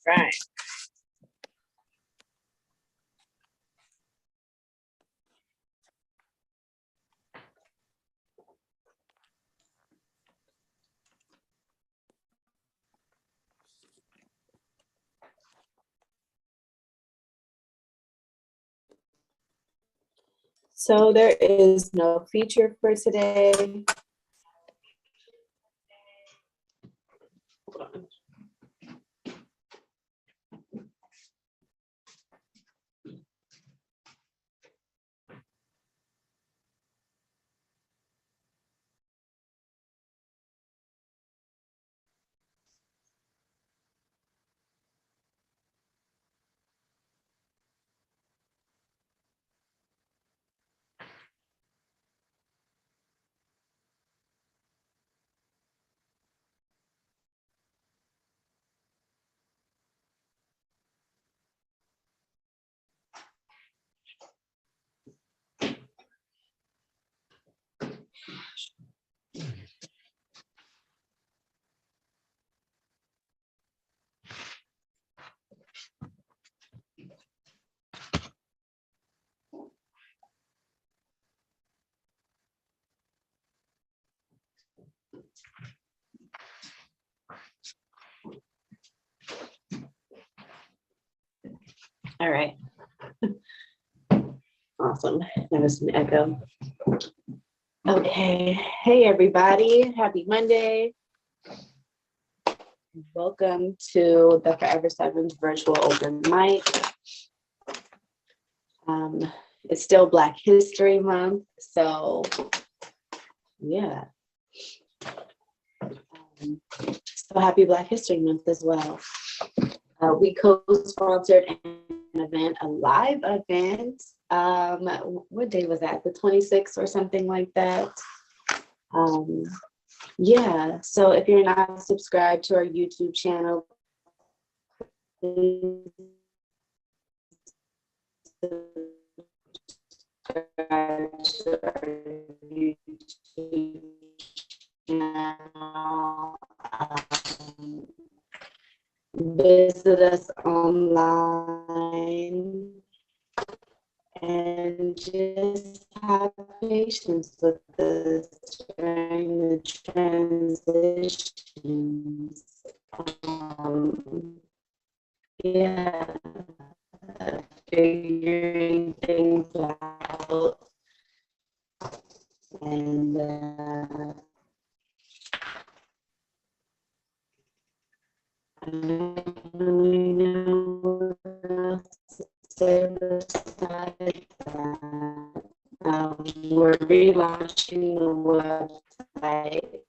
Right. So there is no feature for today. Hold on. All right. Awesome. There was an echo. Okay. Hey, everybody. Happy Monday. Welcome to the Forever Sevens virtual open mic. It's still Black History Month, so yeah. So happy Black History Month as well. We co-sponsored an event, a live event. What day was that? The 26th or something like that. Yeah, so if you're not subscribed to our YouTube channel, please subscribe to our YouTube channel. Visit us online and just have patience with us during the transitions. Yeah, figuring things out and I don't really know what else to say besides that. We're relaunching the website,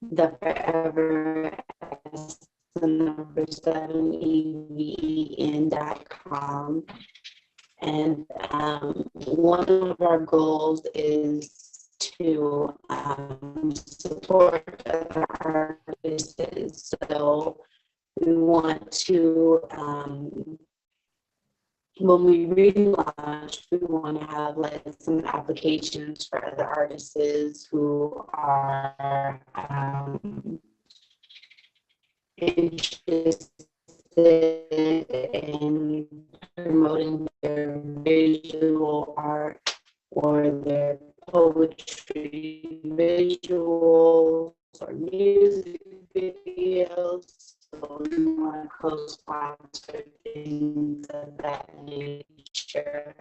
the Forever S7even.com. And one of our goals is to support other artists. So we want to, when we relaunch, we want to have like some applications for other artists who are interested in promoting their visual art or their poetry, visuals, or music videos. So we want to co-sponsor things of that nature.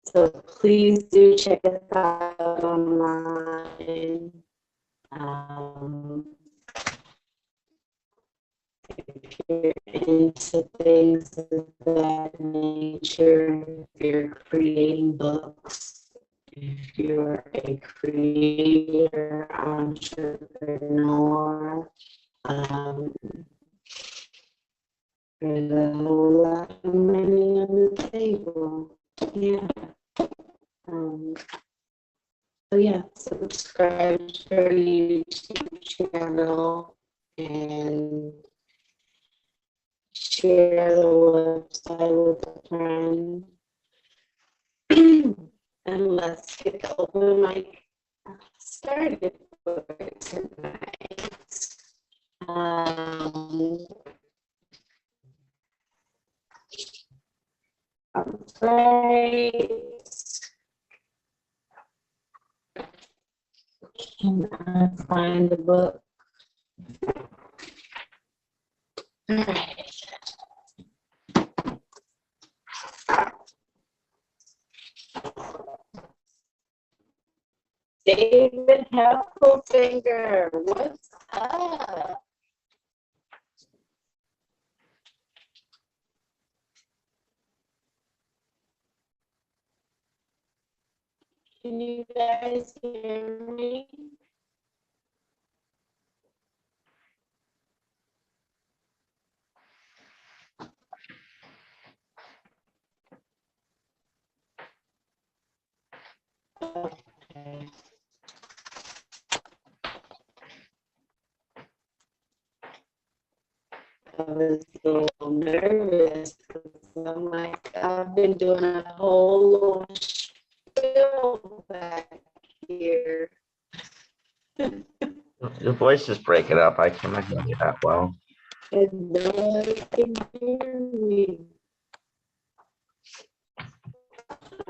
So please do check us out online. If you're into things of that nature, if you're creating books, if you're a creator, entrepreneur, there's a whole lot of money on the table. Yeah. So yeah, subscribe to our YouTube channel and share the website with a friend. And let's get the open mic started for tonight. Um, I'm afraid. Can I find the book? All right. David Heffelfinger, what's up? Can you guys hear me? Okay. I was a little nervous because I'm like, I've been doing a whole little spiel back here. Your voice is breaking up. I cannot hear you that well. And no one can hear me.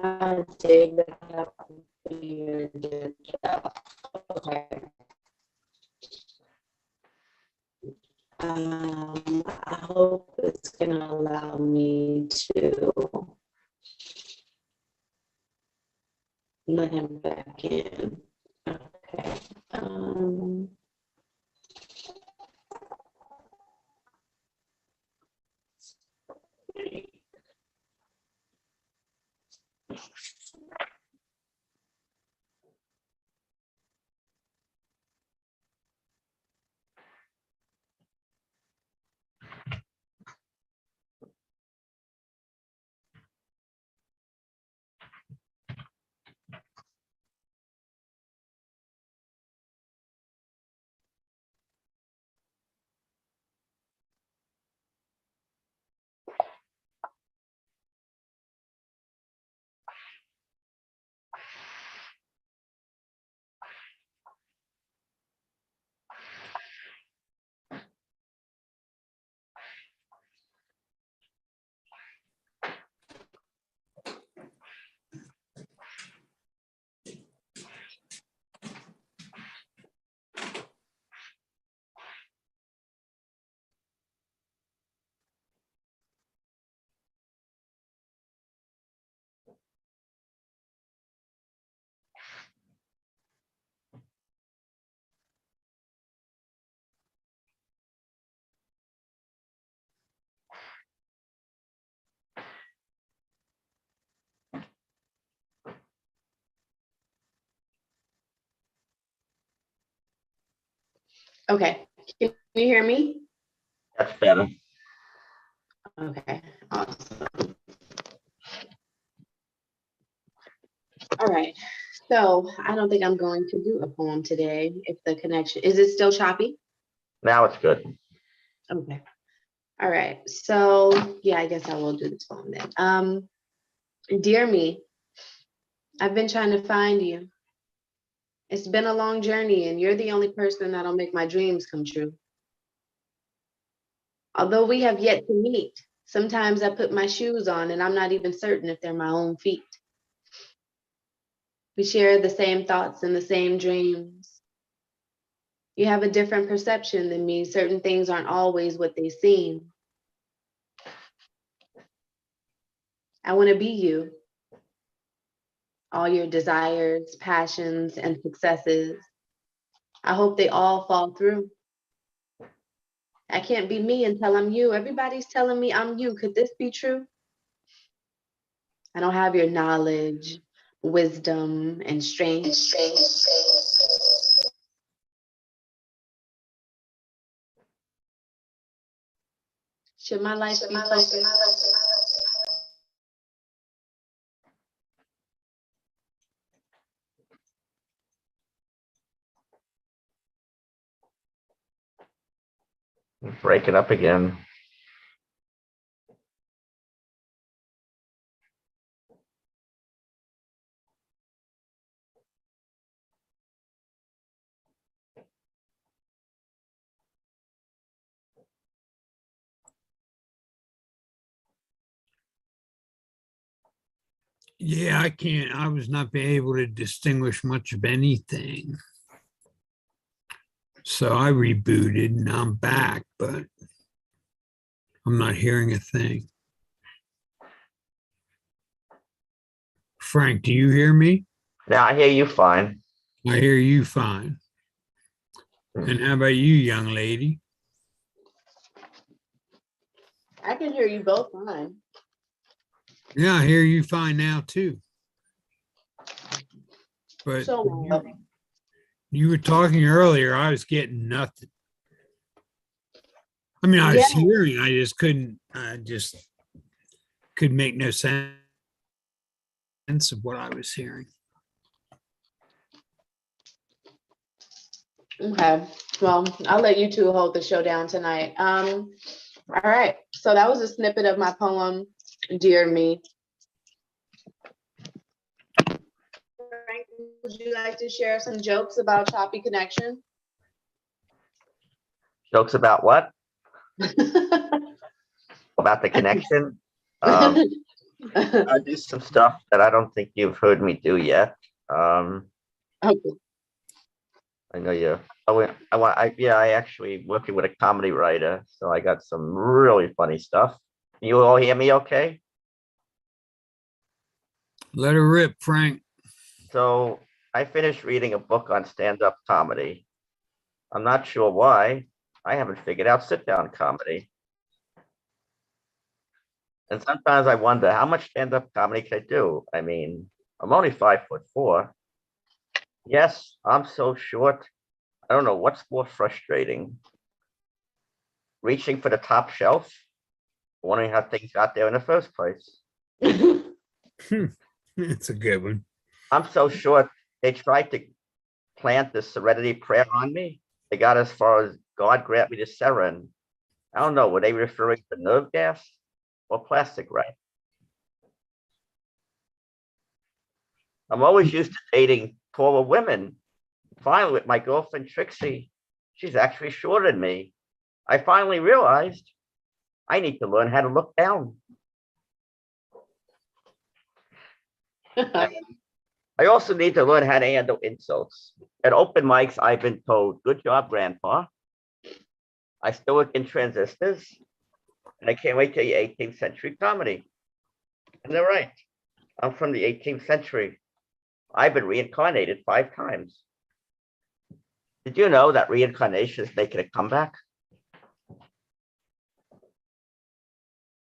I dig that here. Okay. I hope it's gonna allow me to let him back in. Okay. Um, okay. Can you hear me? That's better. Okay. Awesome. All right. So I don't think I'm going to do a poem today if the connection is it still choppy? Now it's good. Okay. All right. So yeah, I guess I will do this poem then. Dear me, I've been trying to find you. It's been a long journey, and you're the only person that'll make my dreams come true. Although we have yet to meet, sometimes I put my shoes on and I'm not even certain if they're my own feet. We share the same thoughts and the same dreams. You have a different perception than me. Certain things aren't always what they seem. I want to be you, all your desires, passions, and successes. I hope they all fall through. I can't be me until I'm you. Everybody's telling me I'm you. Could this be true? I don't have your knowledge, wisdom, and strength. Should my life be focused? Breaking up again. Yeah, I can't. I was not be able to distinguish much of anything. So I rebooted and I'm back, but I'm not hearing a thing. Frank, do you hear me? Now I hear you fine. I hear you fine. And how about you, young lady? I can hear you both fine. Yeah, I hear you fine now too. But So you were talking earlier, I was getting nothing. I mean, I was yeah, hearing, I just could make no sense of what I was hearing. okay. Well, I'll let you two hold the show down tonight. All right. So that was a snippet of my poem, Dear Me. Frank, would you like to share some jokes about choppy connection? Jokes about what? About the connection? I do some stuff that I don't think you've heard me do yet. Okay. I know you. I actually working with a comedy writer, so I got some really funny stuff. You all hear me okay? Let her rip, Frank. So I finished reading a book on stand-up comedy. I'm not sure why. I haven't figured out sit-down comedy. And sometimes I wonder how much stand-up comedy can I do? I mean, I'm only 5'4". Yes, I'm so short. I don't know what's more frustrating. Reaching for the top shelf, wondering how things got there in the first place. It's a good one. I'm so short, they tried to plant the serenity prayer on me. They got as far as God grant me the seren. I don't know, were they referring to nerve gas or plastic wrap? I'm always used to dating taller women. Finally, with my girlfriend Trixie, she's actually shorter than me. I finally realized I need to learn how to look down. I also need to learn how to handle insults. At open mics, I've been told, good job, grandpa. I still work in transistors, and I can't wait till the 18th century comedy. And they're right. I'm from the 18th century. I've been reincarnated 5 times. Did you know that reincarnation is making a comeback?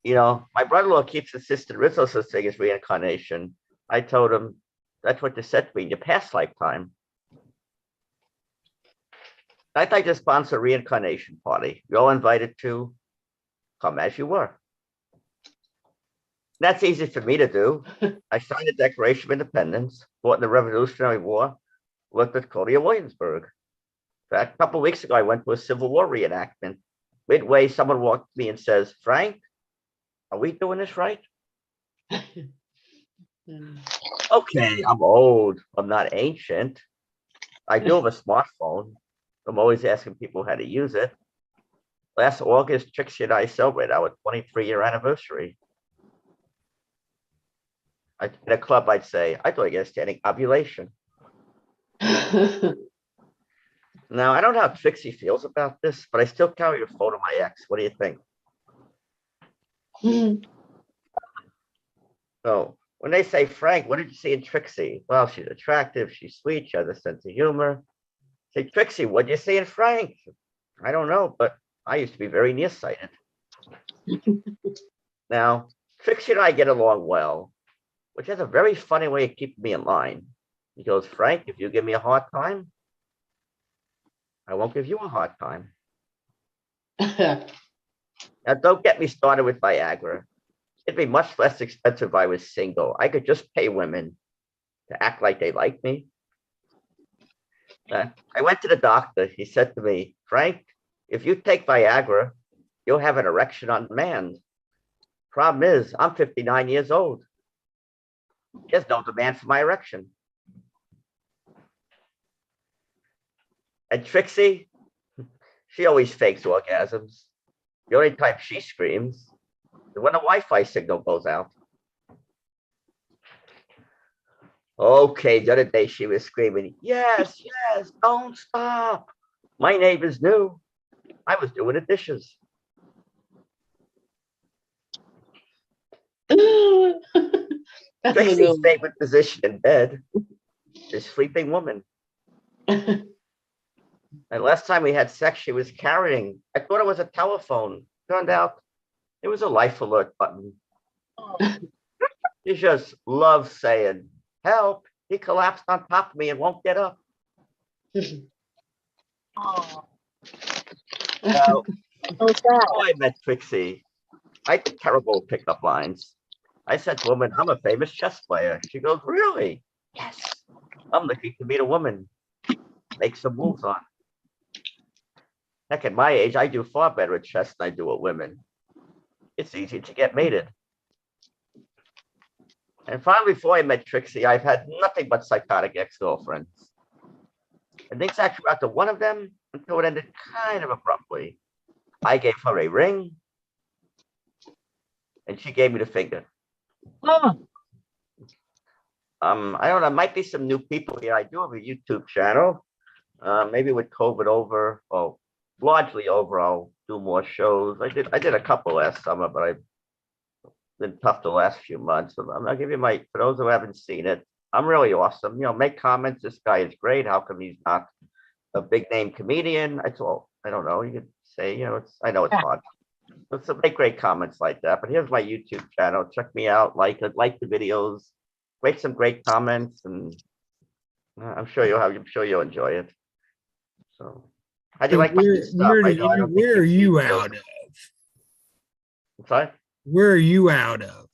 You know, my brother-in-law keeps insisting there's no such thing as reincarnation. I told him that's what you said to me in your past lifetime. I'd like to sponsor a reincarnation party. You're all invited to come as you were. That's easy for me to do. I signed the Declaration of Independence, fought in the Revolutionary War, worked with Claudia Williamsburg. In fact, a couple of weeks ago, I went to a Civil War reenactment. Midway, someone walked to me and says, Frank, are we doing this right? Okay, I'm old. I'm not ancient. I do have a smartphone. I'm always asking people how to use it. Last August, Trixie and I celebrated our 23-year anniversary. In a club, I'd say, I thought I get a standing ovulation. Now, I don't know how Trixie feels about this, but I still carry a photo of my ex. What do you think? So when they say, Frank, what did you see in Trixie? Well, she's attractive, she's sweet, she has a sense of humor. Say, Trixie, what did you see in Frank? I don't know, but I used to be very nearsighted. Now, Trixie and I get along well, which has a very funny way of keeping me in line. He goes, Frank, if you give me a hard time, I won't give you a hard time. Now, don't get me started with Viagra. It'd be much less expensive if I was single. I could just pay women to act like they like me. I went to the doctor. He said to me, Frank, if you take Viagra, you'll have an erection on demand. Problem is, I'm 59 years old. There's no demand for my erection. And Trixie, she always fakes orgasms. The only time she screams is when the Wi-Fi signal goes out. Okay, the other day she was screaming, yes, yes, don't stop. My neighbors knew I was doing the dishes. That's a Trixie's good favorite position in bed is sleeping woman. one. And last time we had sex, she was carrying, I thought it was a telephone. Turned out it was a life alert button. She just loves saying, help, he collapsed on top of me and won't get up. Now, before I met Trixie, I did terrible pickup lines. I said, woman, I'm a famous chess player. She goes, really? Yes. I'm looking to meet a woman, make some moves on. Heck, at my age, I do far better at chess than I do at women. It's easy to get mated. And finally, before I met Trixie, I've had nothing but psychotic ex-girlfriends. And things actually got to one of them until it ended kind of abruptly. I gave her a ring, and she gave me the finger. I don't know, might be some new people here. I do have a YouTube channel. Maybe with COVID over, or largely over, I'll do more shows. I did a couple last summer, but I've been tough the last few months. So I'll give you my, for those who haven't seen it, I'm really awesome. You know, make comments. This guy is great. How come he's not a big name comedian? It's all, I don't know. You could say, you know, I know it's hard. But some make great comments like that. But here's my YouTube channel. Check me out. Like the videos. Make some great comments, and I'm sure you'll enjoy it. So, how do you So like my new stuff? I know I don't think where are you've seen you those. out of? I'm sorry. Where are you out of?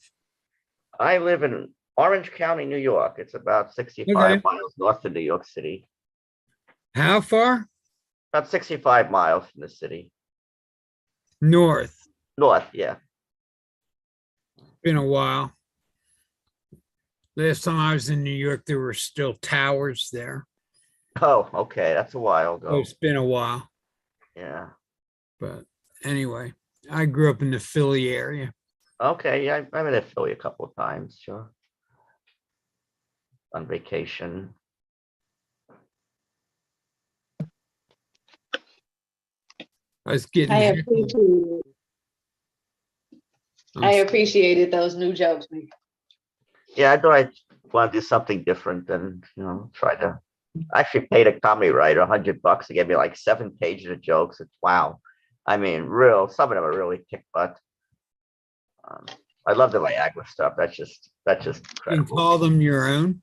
I live in Orange County, New York. It's about 65 Okay. miles north of New York City. How far? About 65 miles from the city. North. North, yeah. Been a while. Last time I was in New York, there were still towers there. Oh, okay. That's a while So ago. it's been a while. Yeah. But anyway, I grew up in the Philly area. Okay. Yeah, I've been to Philly a couple of times, sure. On vacation. I was getting I heckled. appreciated, I'm I sorry. appreciated those new jokes. Yeah, I thought I want to do something different than, you know, try to. I actually paid a comedy writer $100 to give me like 7 pages of jokes. It's wow. I mean, some of them are really kick butt. I love the Viagra stuff. That's just You can incredible. call them your own.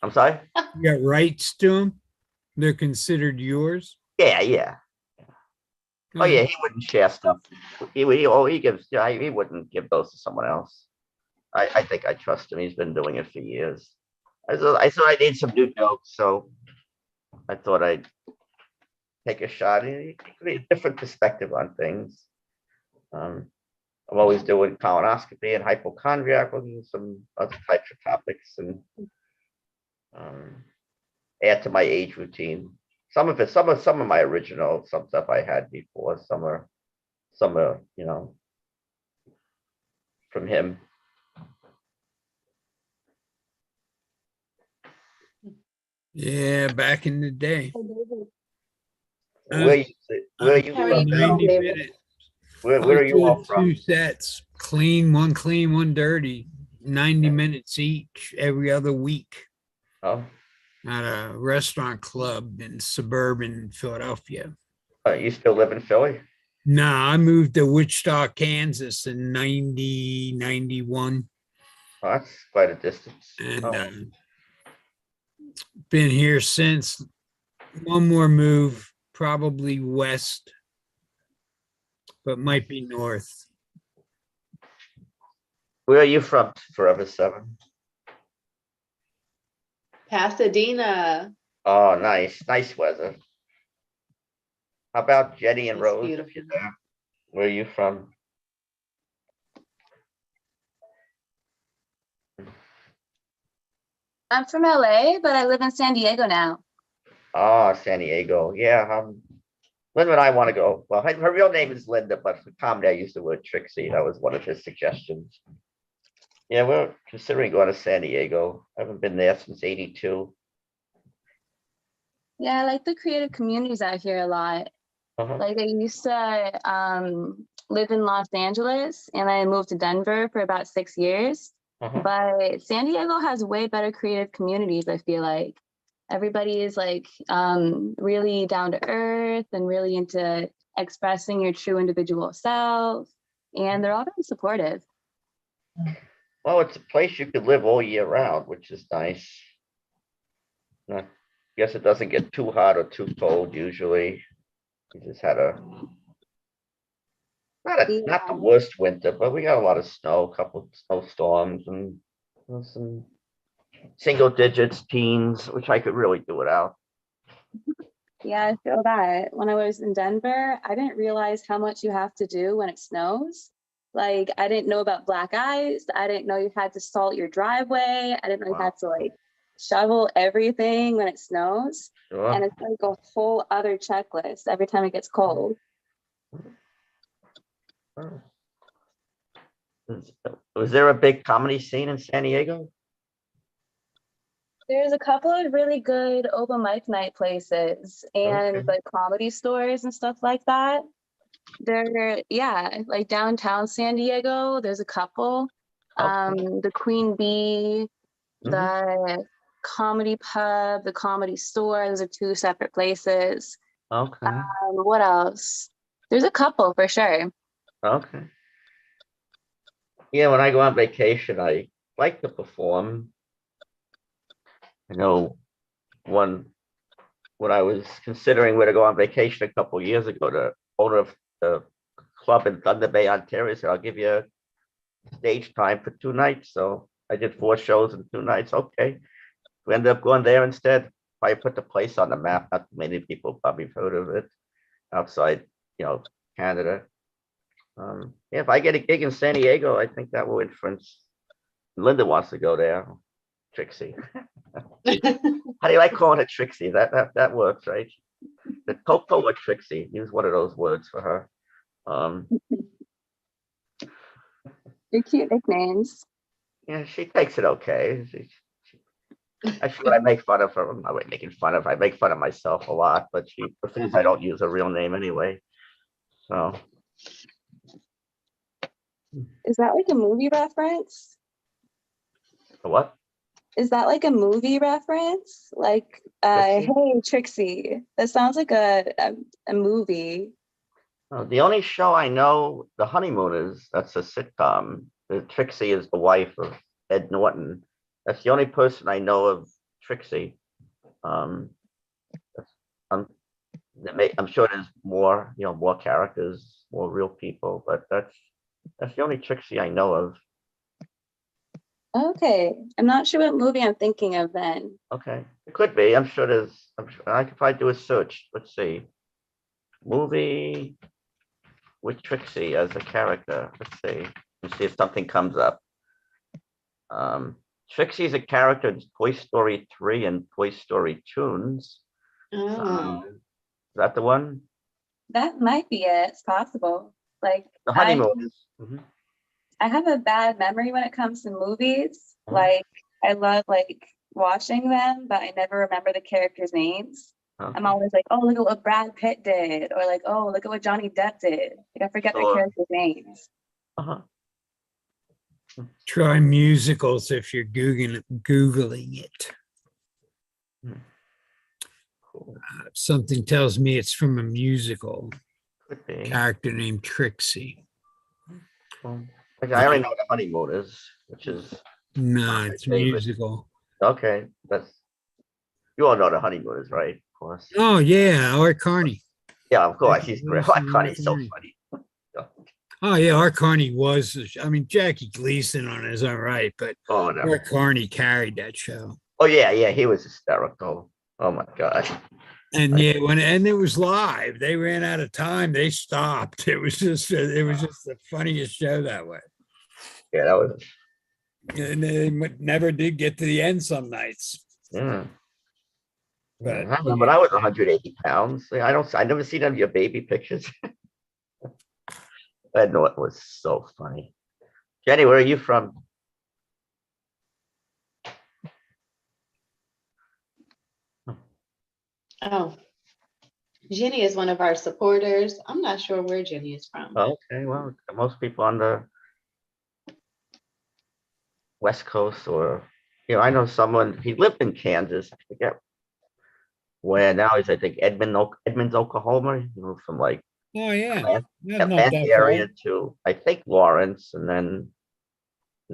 I'm sorry. You got rights to them. They're considered yours. Yeah, yeah. Oh yeah, he wouldn't share stuff. He gives. Yeah, he wouldn't give those to someone else. I think I trust him. He's been doing it for years. I thought I need some new jokes, so I thought I'd take a shot. A different perspective on things. I'm always doing colonoscopy and hypochondriac, looking at some other types of topics, and add to my age routine. Some of my original, some stuff I had before. Some are, you know, from him. Yeah, back in the day. Where you where you How are you from now? doing, 90 David? minutes. Where are you all Two from? sets, clean, one dirty, 90 minutes each every other week Oh, at a restaurant club in suburban Philadelphia. you still live in Philly? Nah, I moved to Wichita, Kansas in 91. Oh, that's quite a distance. And Oh, been here since. One more move, probably west, but might be north. where are you from, Forever Seven? Pasadena. Oh, nice weather. How about Jenny and It's Rose? beautiful. If you're there? Where are you from? I'm from LA, but I live in San Diego now. Oh, San Diego. Yeah, Linda and I want to go. Well, her real name is Linda, but for comedy, I used the word Trixie. That was one of his suggestions. Yeah, we're considering going to San Diego. I haven't been there since '82. Yeah, I like the creative communities out here a lot. Uh-huh. Like I used to live in Los Angeles and I moved to Denver for about 6 years. Uh-huh. But San Diego has way better creative communities, I feel like. Everybody is like really down to earth and really into expressing your true individual self. And they're all very supportive. Well, it's a place you could live all year round, which is nice. I guess it doesn't get too hot or too cold usually. We just had not the Yeah. worst winter, but we got a lot of snow, a couple of snowstorms and some single digits, teens, which I could really do without. Yeah, I feel that. When I was in Denver, I didn't realize how much you have to do when it snows. Like, I didn't know about black ice. I didn't know you had to salt your driveway. I didn't know you Wow. had to like shovel everything when it snows. And Sure. it's like a whole other checklist every time it gets cold. Was there a big comedy scene in San Diego? There's a couple of really good open mic night places and Okay. like comedy stores and stuff like that. There, yeah, like downtown San Diego, there's a couple. Okay. The Queen Bee, Mhm. the Comedy Pub, the Comedy Store, those are two separate places. Okay. What else? There's a couple for sure. Okay. Yeah, when I go on vacation, I like to perform. I know one when I was considering where to go on vacation a couple years ago, the owner of the club in Thunder Bay, Ontario said, I'll give you stage time for 2 nights. So I did 4 shows in 2 nights. Okay. We ended up going there instead. I put the place on the map. Not many people probably have heard of it outside, Canada. Yeah, if I get a gig in San Diego, I think that will influence. Linda wants to go there. Trixie. How do you like calling her Trixie? That works, right? The Coco or Trixie. Use one of those words for her. They're cute nicknames. Yeah, she takes it okay. Actually, when I make fun of her, I'm not really making fun of her. I make fun of myself a lot, but she prefers I don't use a real name anyway. So Is that like a movie reference? what? Is that like a movie reference? Like, Trixie? hey, Trixie. That sounds like a movie. The only show I know, The Honeymooners, that's a sitcom. Trixie is the wife of Ed Norton. That's the only person I know of Trixie. Um, I'm, I'm sure there's more, more characters, more real people, but that's the only Trixie I know of. Okay. I'm not sure what movie I'm thinking of then. Okay, it could be. I'm sure I could probably do a search. Let's see. Movie with Trixie as a character. Let's see. Let's see if something comes up. Trixie's a character in Toy Story 3 and Toy Story Tunes. Oh, Is that the one? That might be it. It's possible. Like The Honeymooners. Mhm. I have a bad memory when it comes to movies. Mhm. Like I love like watching them, but I never remember the characters' names. Okay. I'm always like, oh, look at what Brad Pitt did, or like, oh, look at what Johnny Depp did. Like I forget their Sure. characters' names. Uh-huh. Try musicals if you're Googling it. Cool. Something tells me it's from a musical. Could be. Character named Trixie. Well, okay, I already know the Honeymooners, which is No, it's favorite. musical. Okay. You all know the Honeymooners, right? Of course. Oh yeah, Art Carney. Yeah, of course. He's great. Connie's so funny. Oh yeah, Art Carney was. I mean, Jackie Gleason on his own right, but Oh no. Art Carney carried that show. Oh yeah, he was hysterical. Oh my god. And yeah, and it was live. They ran out of time. They stopped. It was just the funniest show that way. Yeah, that was. And they never did get to the end some nights. Yeah. But I remember I was 180 pounds. I never seen any of your baby pictures. I know it was so funny. Jenny, where are you from? Oh, Jenny is one of our supporters. I'm not sure where Jenny is from. Okay, well, most people on the West Coast or, I know someone, he lived in Kansas, I forget where now he's, I think Edmonds, Oklahoma. He moved from like Oh, yeah. Atlanta That's not Atlanta that area far. to, I think, Lawrence, and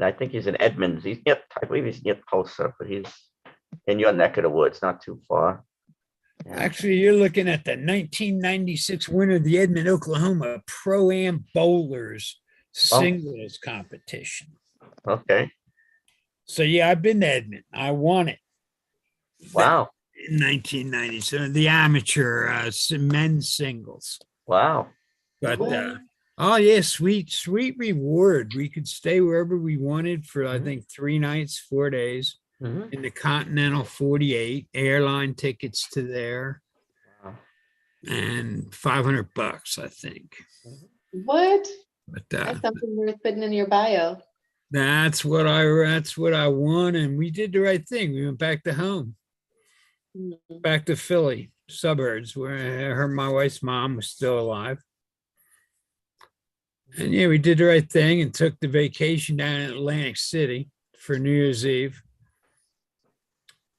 I think he's in Edmonds. I believe he's near Tulsa, but he's in your neck of the woods, not too far. Yeah. Actually, you're looking at the 1996 winner of the Edmond, Oklahoma Pro-Am Bowlers singles competition. Okay. So yeah, I've been to Edmond. I won it Wow. in 1997, the amateur men's singles. Wow. But What? oh yeah, sweet reward. We could stay wherever we wanted for I think 3 nights, 4 days Mhm. in the Continental 48, airline tickets to there, Wow. and $500, I think. What? But That's something worth putting in your bio. that's what I won, and we did the right thing. We went back to home, Mhm. back to Philly suburbs, where my wife's mom was still alive. And yeah, we did the right thing and took the vacation down in Atlantic City for New Year's Eve.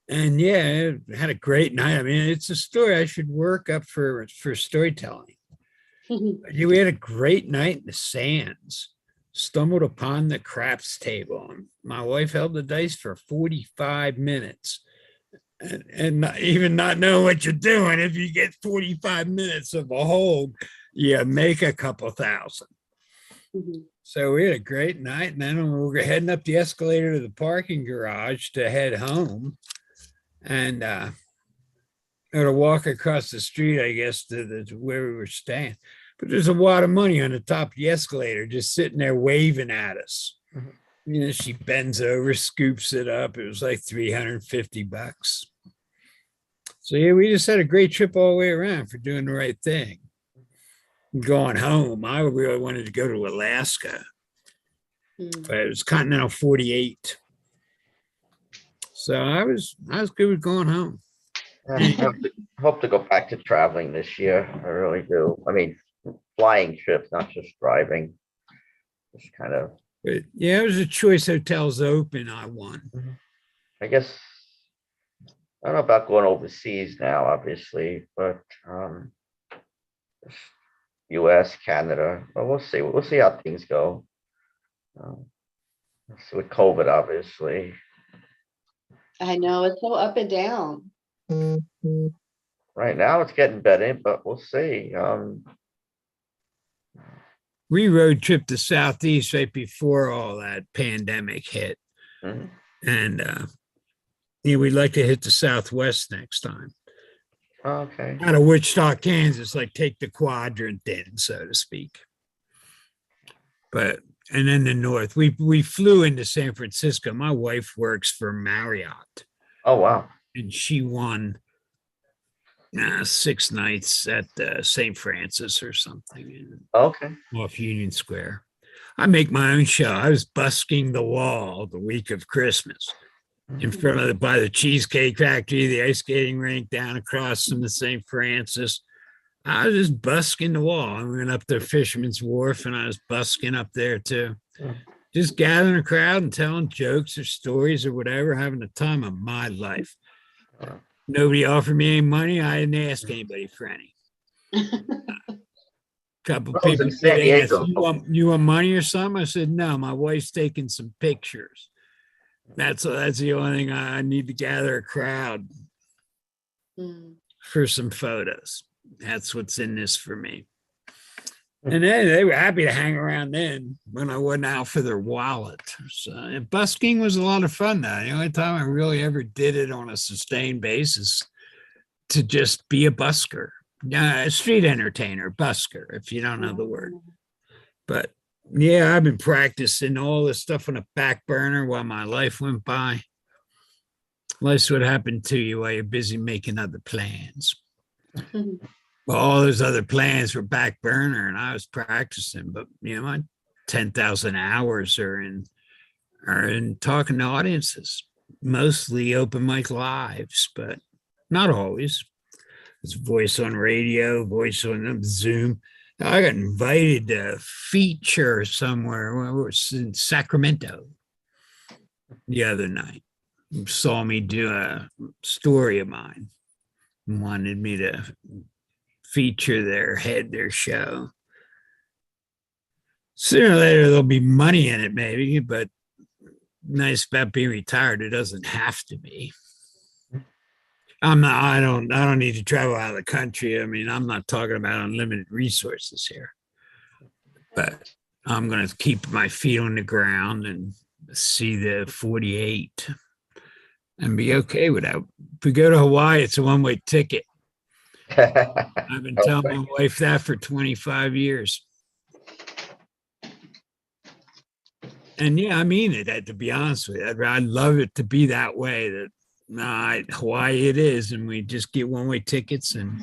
And yeah, had a great night. I mean, it's a story I should work up for storytelling. But yeah, we had a great night in the sands. Stumbled upon the craps table. And my wife held the dice for 45 minutes. And not, even not knowing what you're doing, if you get 45 minutes of a hold, you make a couple thousand. Mhm. So we had a great night, and then we were heading up the escalator to the parking garage to head home, and or to walk across the street, I guess, to where we were staying. But there's a wad of money on the top of the escalator, just sitting there waving at us. Mhm. She bends over, scoops it up. It was like $350. So yeah, we just had a great trip all the way around for doing the right thing. Going home, I really wanted to go to Alaska. Mm. But it was Continental 48. So I was good with going home. I hope to go back to traveling this year. I really do. I mean, flying trips, not just driving. Just kind of, But yeah, it was a Choice Hotels Open I won. I guess, I don't know about going overseas now, obviously, but US, Canada, but we'll see. We'll see how things go. Um, with COVID, obviously. I know it's so up and down. Right now, it's getting better, but we'll see. We road tripped the Southeast right before all that pandemic hit. Mhm. And yeah, we'd like to hit the Southwest next time. Okay. Out of Wichita, Kansas, like take the quadrant in, so to speak. But and then the North, we flew into San Francisco. My wife works for Marriott, Oh, wow. and she won 6 nights at St. Francis or something Okay. off Union Square. I make my own show. I was busking the wall the week of Christmas in front of by the Cheesecake Factory, the ice skating rink down across from the St. Francis. I was just busking the wall. I went up to Fisherman's Wharf and I was busking up there too. Just gathering a crowd and telling jokes or stories or whatever, having the time of my life. Nobody offered me any money. I didn't ask anybody for any. Couple Well, I was people in San did ask, Diego. you want money or something? I said, no, my wife's taking some pictures. That's the only thing I need to gather a crowd Mm. for some photos. That's what's in this for me. And then they were happy to hang around then when I wasn't out for their wallet. So busking was a lot of fun though. The only time I really ever did it on a sustained basis to just be a busker. A street entertainer, busker, if you don't know the word. But yeah, I've been practicing all this stuff on a back burner while my life went by. Life's what happened to you while you're busy making other plans. Well, all those other plans were back burner and I was practicing, but my 10,000 hours are in talking to audiences, mostly open mic lives, but not always. It's voice on radio, voice on Zoom. I got invited to feature somewhere. Well, it was in Sacramento the other night. Saw me do a story of mine, wanted me to feature their show. Sooner or later there'll be money in it, maybe, but nice about being retired, it doesn't have to be. I don't need to travel out of the country. I mean, I'm not talking about unlimited resources here, but I'm going to keep my feet on the ground and see the 48 and be okay with that. If we go to Hawaii, it's a one-way ticket. I've been telling my wife that for 25 years. And yeah, I mean it, to be honest with you. I'd love it to be that way, that Hawaii it is, and we just get one-way tickets and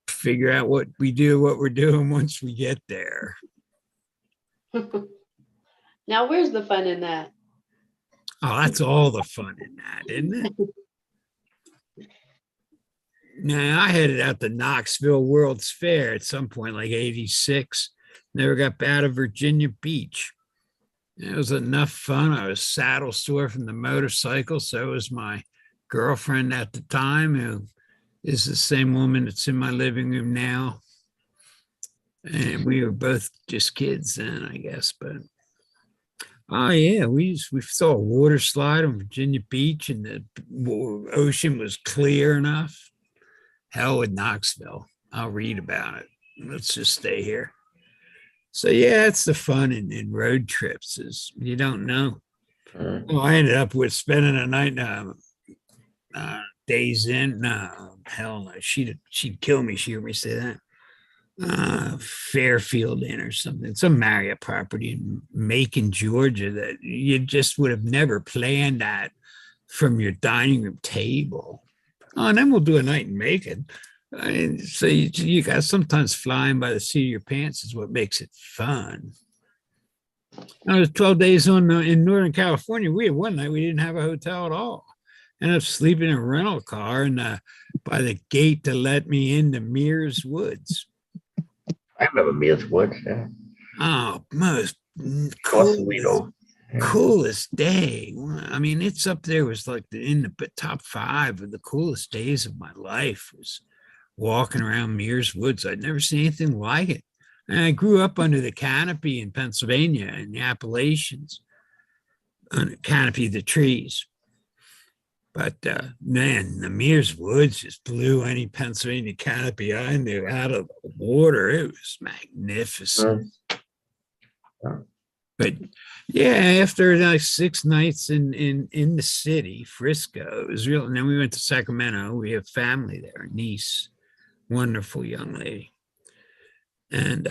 figure out what we're doing once we get there. Now, where's the fun in that? Oh, that's all the fun in that, isn't it? Now, I headed out to Knoxville World's Fair at some point, like 86. Never got out of Virginia Beach. It was enough fun. I was saddle sore from the motorcycle. So was my girlfriend at the time, who is the same woman that's in my living room now. And we were both just kids then, I guess. But oh yeah, we saw a water slide on Virginia Beach, and the ocean was clear enough. Hell with Knoxville. I'll read about it. Let's just stay here. So yeah, it's the fun in road trips, is you don't know. Well, I ended up with spending a night Days Inn. No, hell no. She'd kill me. She heard me say that. Fairfield Inn or something. It's a Marriott property in Macon, Georgia, that you just would have never planned that from your dining room table. Oh, and then we'll do a night in Macon. So you guys sometimes flying by the seat of your pants is what makes it fun. I was 12 days in Northern California. We had one night we didn't have a hotel at all. Ended up sleeping in a rental car and by the gate to let me into Mears Woods. I remember Mears Woods. Yeah. Oh, most coolest day. I mean, it's up there. Was like in the top 5 of the coolest days of my life. Was walking around Mears Woods. I'd never seen anything like it. And I grew up under the canopy in Pennsylvania in the Appalachians, on the canopy of the trees. But man, the Mears Woods just blew any Pennsylvania canopy I knew out of the water. It was magnificent. But yeah, after like 6 nights in the city, Frisco, it was real. And then we went to Sacramento. We have family there, niece. Wonderful young lady. And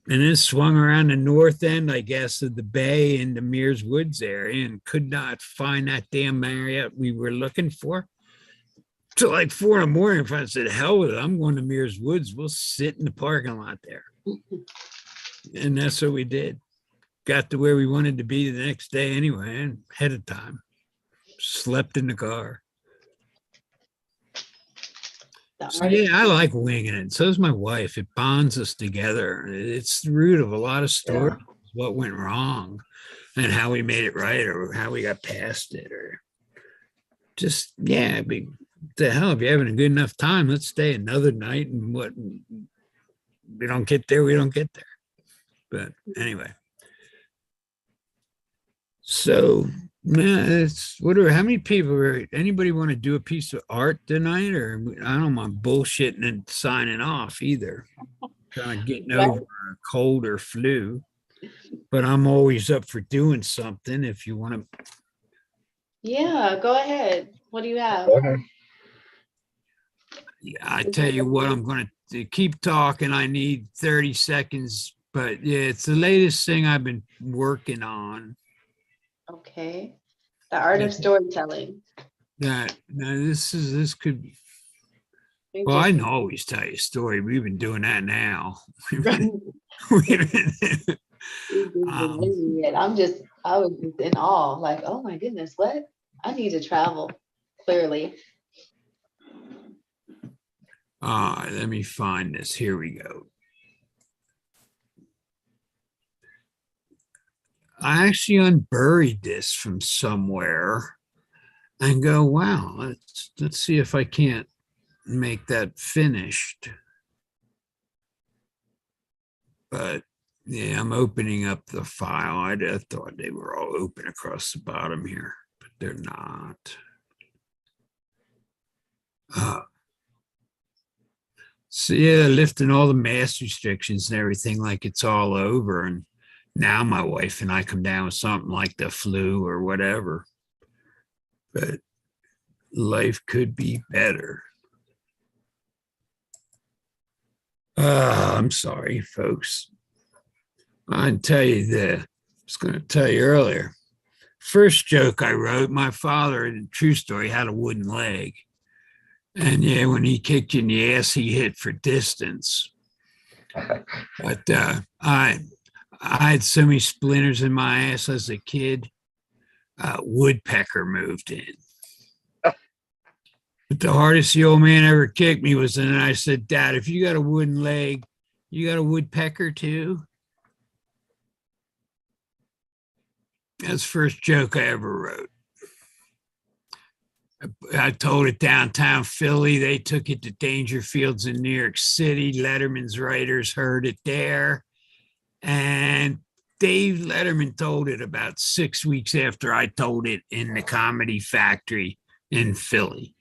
then swung around the north end, I guess, of the bay in the Mears Woods area, and could not find that damn Marriott we were looking for. Till like 4 in the morning, I said, hell with it. I'm going to Mears Woods. We'll sit in the parking lot there. And that's what we did. Got to where we wanted to be the next day anyway, and ahead of time. Slept in the car. So yeah, I like winging it. So does my wife. It bonds us together. It's the root of a lot of stories. Yeah. What went wrong and how we made it right, or how we got past it, or just, yeah, the hell, if you're having a good enough time, let's stay another night, and what we don't get there, we don't get there. But anyway. So man, it's whatever. How many people anybody want to do a piece of art tonight? Or I don't want bullshitting and signing off either. Kind of getting over a cold or flu. But I'm always up for doing something if you want to. Yeah, go ahead. What do you have? Yeah, I tell you what, I'm going to keep talking. I need 30 seconds. But yeah, it's the latest thing I've been working on. Okay. The art of storytelling. Now this could be. Well, I can always tell you a story. We've been doing that now. I was just in awe. Like, oh my goodness, what? I need to travel. Clearly. Let me find this. Here we go. I actually unburied this from somewhere and go, wow, let's see if I can't make that finished. But yeah, I'm opening up the file. I thought they were all open across the bottom here, but they're not. So yeah, lifting all the mass restrictions and everything like it's all over. And now my wife and I come down with something like the flu or whatever. But life could be better. I'm sorry, folks. I can tell you this. I was going to tell you earlier. First joke I wrote, my father, in a true story, had a wooden leg. And yeah, when he kicked you in the ass, he hit for distance. But I had so many splinters in my ass as a kid. Woodpecker moved in. But the hardest the old man ever kicked me was, and I said, Dad, if you got a wooden leg, you got a woodpecker too? That's the first joke I ever wrote. I told it downtown Philly. They took it to Dangerfields in New York City. Letterman's writers heard it there. And Dave Letterman told it about 6 weeks after I told it in the Comedy Factory in Philly.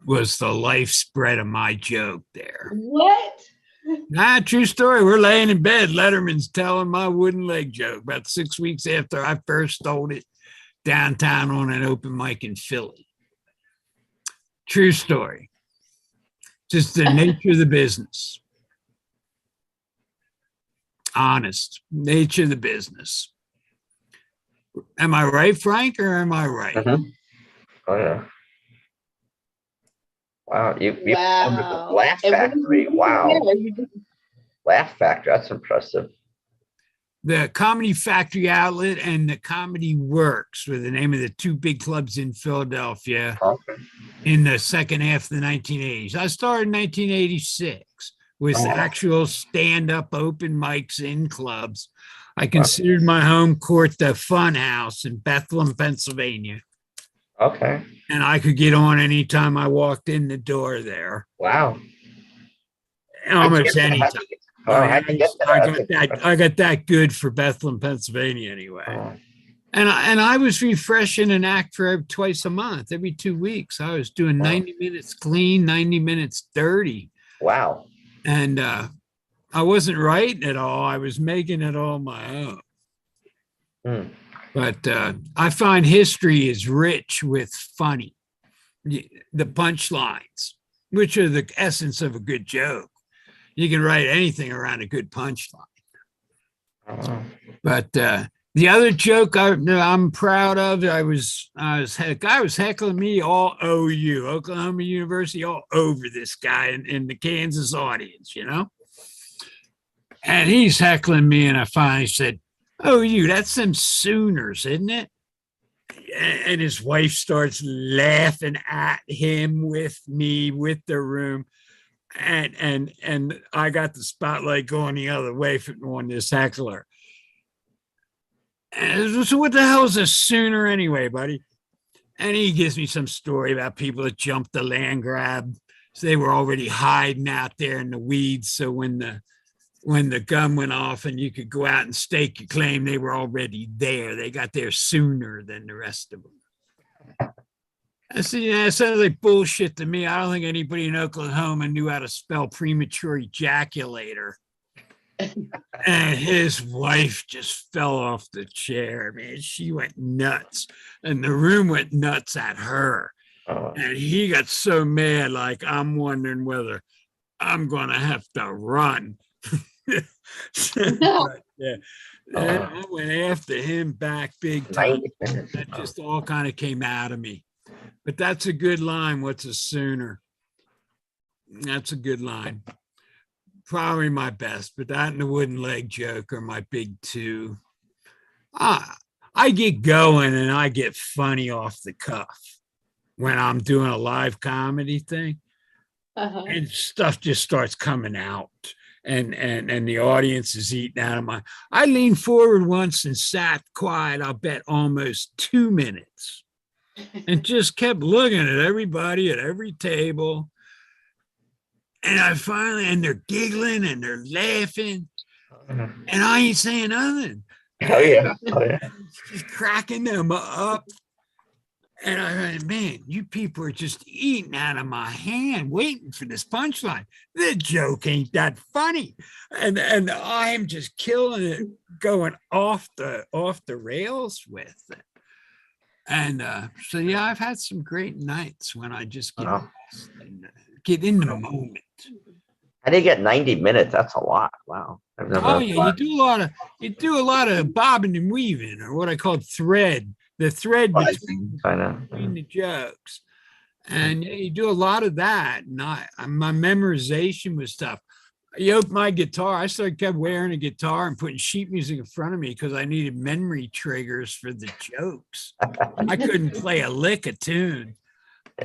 Was the life spread of my joke there. What? Nah, true story. We're laying in bed. Letterman's telling my wooden leg joke about 6 weeks after I first told it downtown on an open mic in Philly. True story. Just the nature of the business. Honest nature of the business. Am I right, Frank, or am I right? Oh yeah. Wow, you Wow. Laugh And when Factory. did you Wow. get there? You just- Laugh Factory. That's impressive. The Comedy Factory Outlet and the Comedy Works were the name of the two big clubs in Philadelphia Okay. in the second half of the 1980s. I started in 1986 with Oh. actual stand-up open mics in clubs. I considered my home court the Fun House in Bethlehem, Pennsylvania. Okay. And I could get on anytime I walked in the door there. Wow. Almost anytime. How'd you get that? I got that good for Bethlehem, Pennsylvania anyway. Oh. And I was refreshing an act for twice a month, every 2 weeks. I was doing 90 minutes clean, 90 minutes dirty. Wow. And I wasn't writing it all. I was making it all my own. Hmm. But I find history is rich with funny, the punchlines, which are the essence of a good joke. You can write anything around a good punchline. Oh. But the other joke I'm proud of, a guy was heckling me all OU, Oklahoma University, all over this guy in the Kansas audience, you know? And he's heckling me, and I finally said, OU, that's them Sooners, isn't it? And his wife starts laughing at him with me, with the room. And I got the spotlight going the other way on this heckler. And so what the hell is a Sooner anyway, buddy? And he gives me some story about people that jumped the land grab. So they were already hiding out there in the weeds. So when the gun went off and you could go out and stake your claim, they were already there. They got there sooner than the rest of them. I said, yeah, it sounds like bullshit to me. I don't think anybody in Oklahoma knew how to spell premature ejaculator. And his wife just fell off the chair, man. She went nuts. And the room went nuts at her. Oh. And he got so mad, like, I'm wondering whether I'm going to have to run. But, yeah. And I went after him back big time. That just all kind of came out of me. But that's a good line. What's a Sooner? That's a good line. Probably my best, but that and the wooden leg joke are my big two. I get going and I get funny off the cuff when I'm doing a live comedy thing. and stuff just starts coming out. And the audience is eating out of my. I leaned forward once and sat quiet, I'll bet almost 2 minutes, and just kept looking at everybody at every table. And I finally, and they're giggling and they're laughing, and I ain't saying nothing. Oh yeah. Oh yeah. Just cracking them up. And I went, man, you people are just eating out of my hand, waiting for this punchline. The joke ain't that funny. And I'm just killing it, going off the rails with it. And so yeah, I've had some great nights when I just get lost and get in the moment. How do you get 90 minutes? That's a lot. Wow. I've never. Oh yeah, you do a lot of bobbing and weaving, or what I call thread. The thread between the jokes, and you do a lot of that. And my memorization was tough. I yoked my guitar. I kept wearing a guitar and putting sheet music in front of me because I needed memory triggers for the jokes. I couldn't play a lick of tune,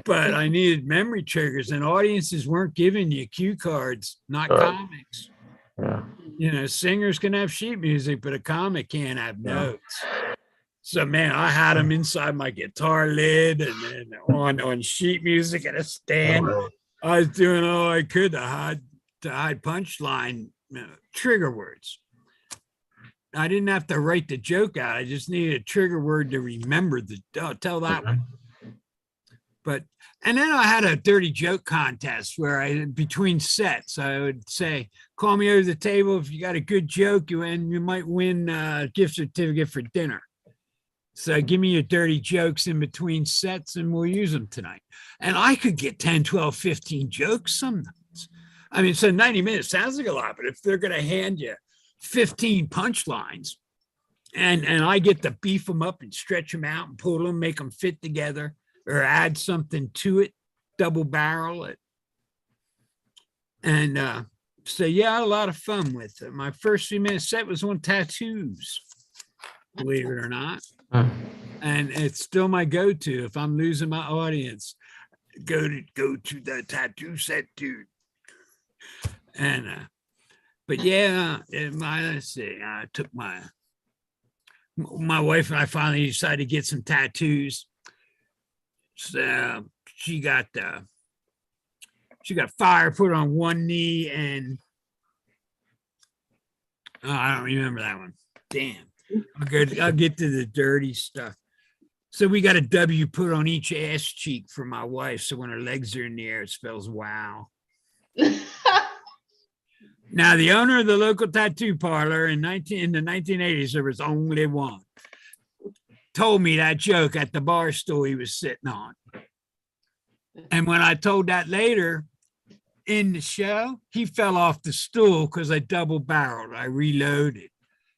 but I needed memory triggers, and audiences weren't giving you cue cards, not comics. Yeah. You know, singers can have sheet music, but a comic can't have notes. So man, I had them inside my guitar lid and then on sheet music at a stand. I was doing all I could to hide punchline trigger words. I didn't have to write the joke out. I just needed a trigger word to remember tell that one. But and then I had a dirty joke contest where between sets I would say, call me over the table if you got a good joke, you might win a gift certificate for dinner. So give me your dirty jokes in between sets and we'll use them tonight. And I could get 10, 12, 15 jokes sometimes. I mean, so 90 minutes sounds like a lot, but if they're going to hand you 15 punchlines and I get to beef them up and stretch them out and pull them, make them fit together or add something to it, double barrel it. And so, yeah, I had a lot of fun with it. My first 3-minute set was on tattoos, believe it or not. And it's still my go-to if I'm losing my audience. Go to the tattoo set, dude. And but yeah, let's see. I took my wife and I finally decided to get some tattoos. So she got fire put on one knee, and I don't remember that one. Damn. I'll get to the dirty stuff. So we got a W put on each ass cheek for my wife. So when her legs are in the air, it spells wow. Now, the owner of the local tattoo parlor in the 1980s, there was only one, told me that joke at the bar stool he was sitting on. And when I told that later in the show, he fell off the stool because I double barreled. I reloaded.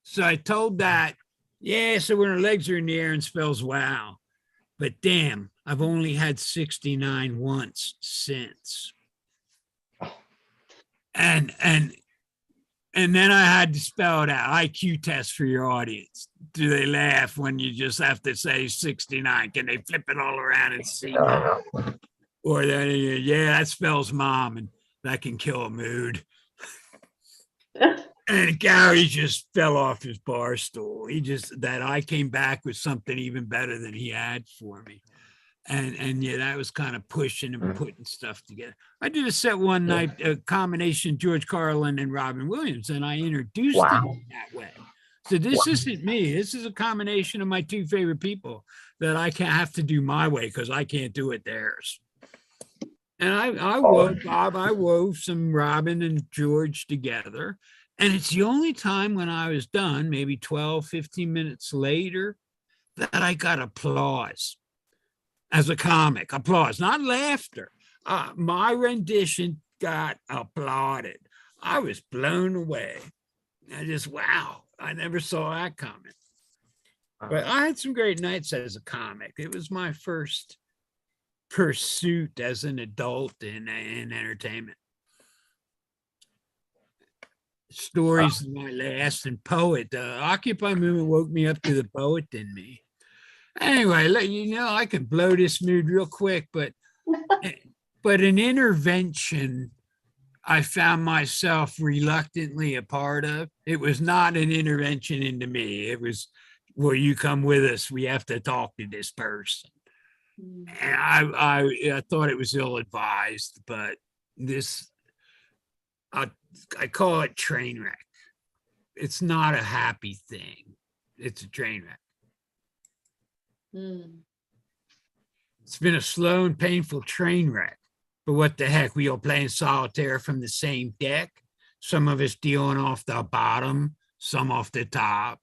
So I told that, yeah, so when her legs are in the air and spells wow. But damn, I've only had 69 once since. And then I had to spell it out. IQ test for your audience. Do they laugh when you just have to say 69? Can they flip it all around and see? Or yeah, that spells mom, and that can kill a mood. And Gary just fell off his bar stool. I came back with something even better than he had for me. And yeah, that was kind of pushing and putting stuff together. I did a set one night, a combination George Carlin and Robin Williams, and I introduced it that way. So this isn't me. This is a combination of my two favorite people that I can't have to do my way because I can't do it theirs. And I wove some Robin and George together. And it's the only time when I was done, maybe 12, 15 minutes later, that I got applause as a comic. Applause, not laughter. My rendition got applauded. I was blown away. Wow, I never saw that coming. But I had some great nights as a comic. It was my first pursuit as an adult in entertainment. Stories of my last and poet. Occupy movement woke me up to the poet in me. Anyway, I can blow this mood real quick, but But an intervention, I found myself reluctantly a part of. It was not an intervention into me. It was, well, you come with us. We have to talk to this person. And I thought it was ill-advised, but this, I call it train wreck. It's not a happy thing. It's a train wreck. Mm. It's been a slow and painful train wreck. But what the heck? We all playing solitaire from the same deck. Some of us dealing off the bottom, some off the top.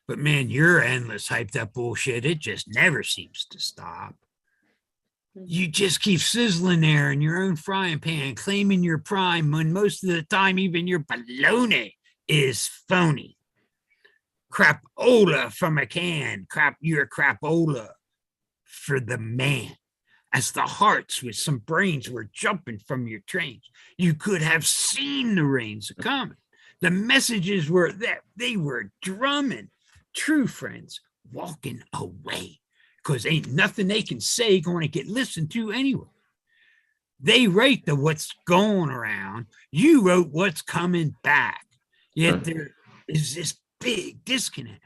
But man, you're endless hyped up bullshit. It just never seems to stop. You just keep sizzling there in your own frying pan, claiming your prime when most of the time even your baloney is phony. Crapola from a can. You're crapola for the man. As the hearts with some brains were jumping from your trains, you could have seen the rains coming. The messages were that they were drumming. True friends walking away because ain't nothing they can say going to get listened to anyway. They rate the what's going around. You wrote what's coming back. Yet there is this big disconnect.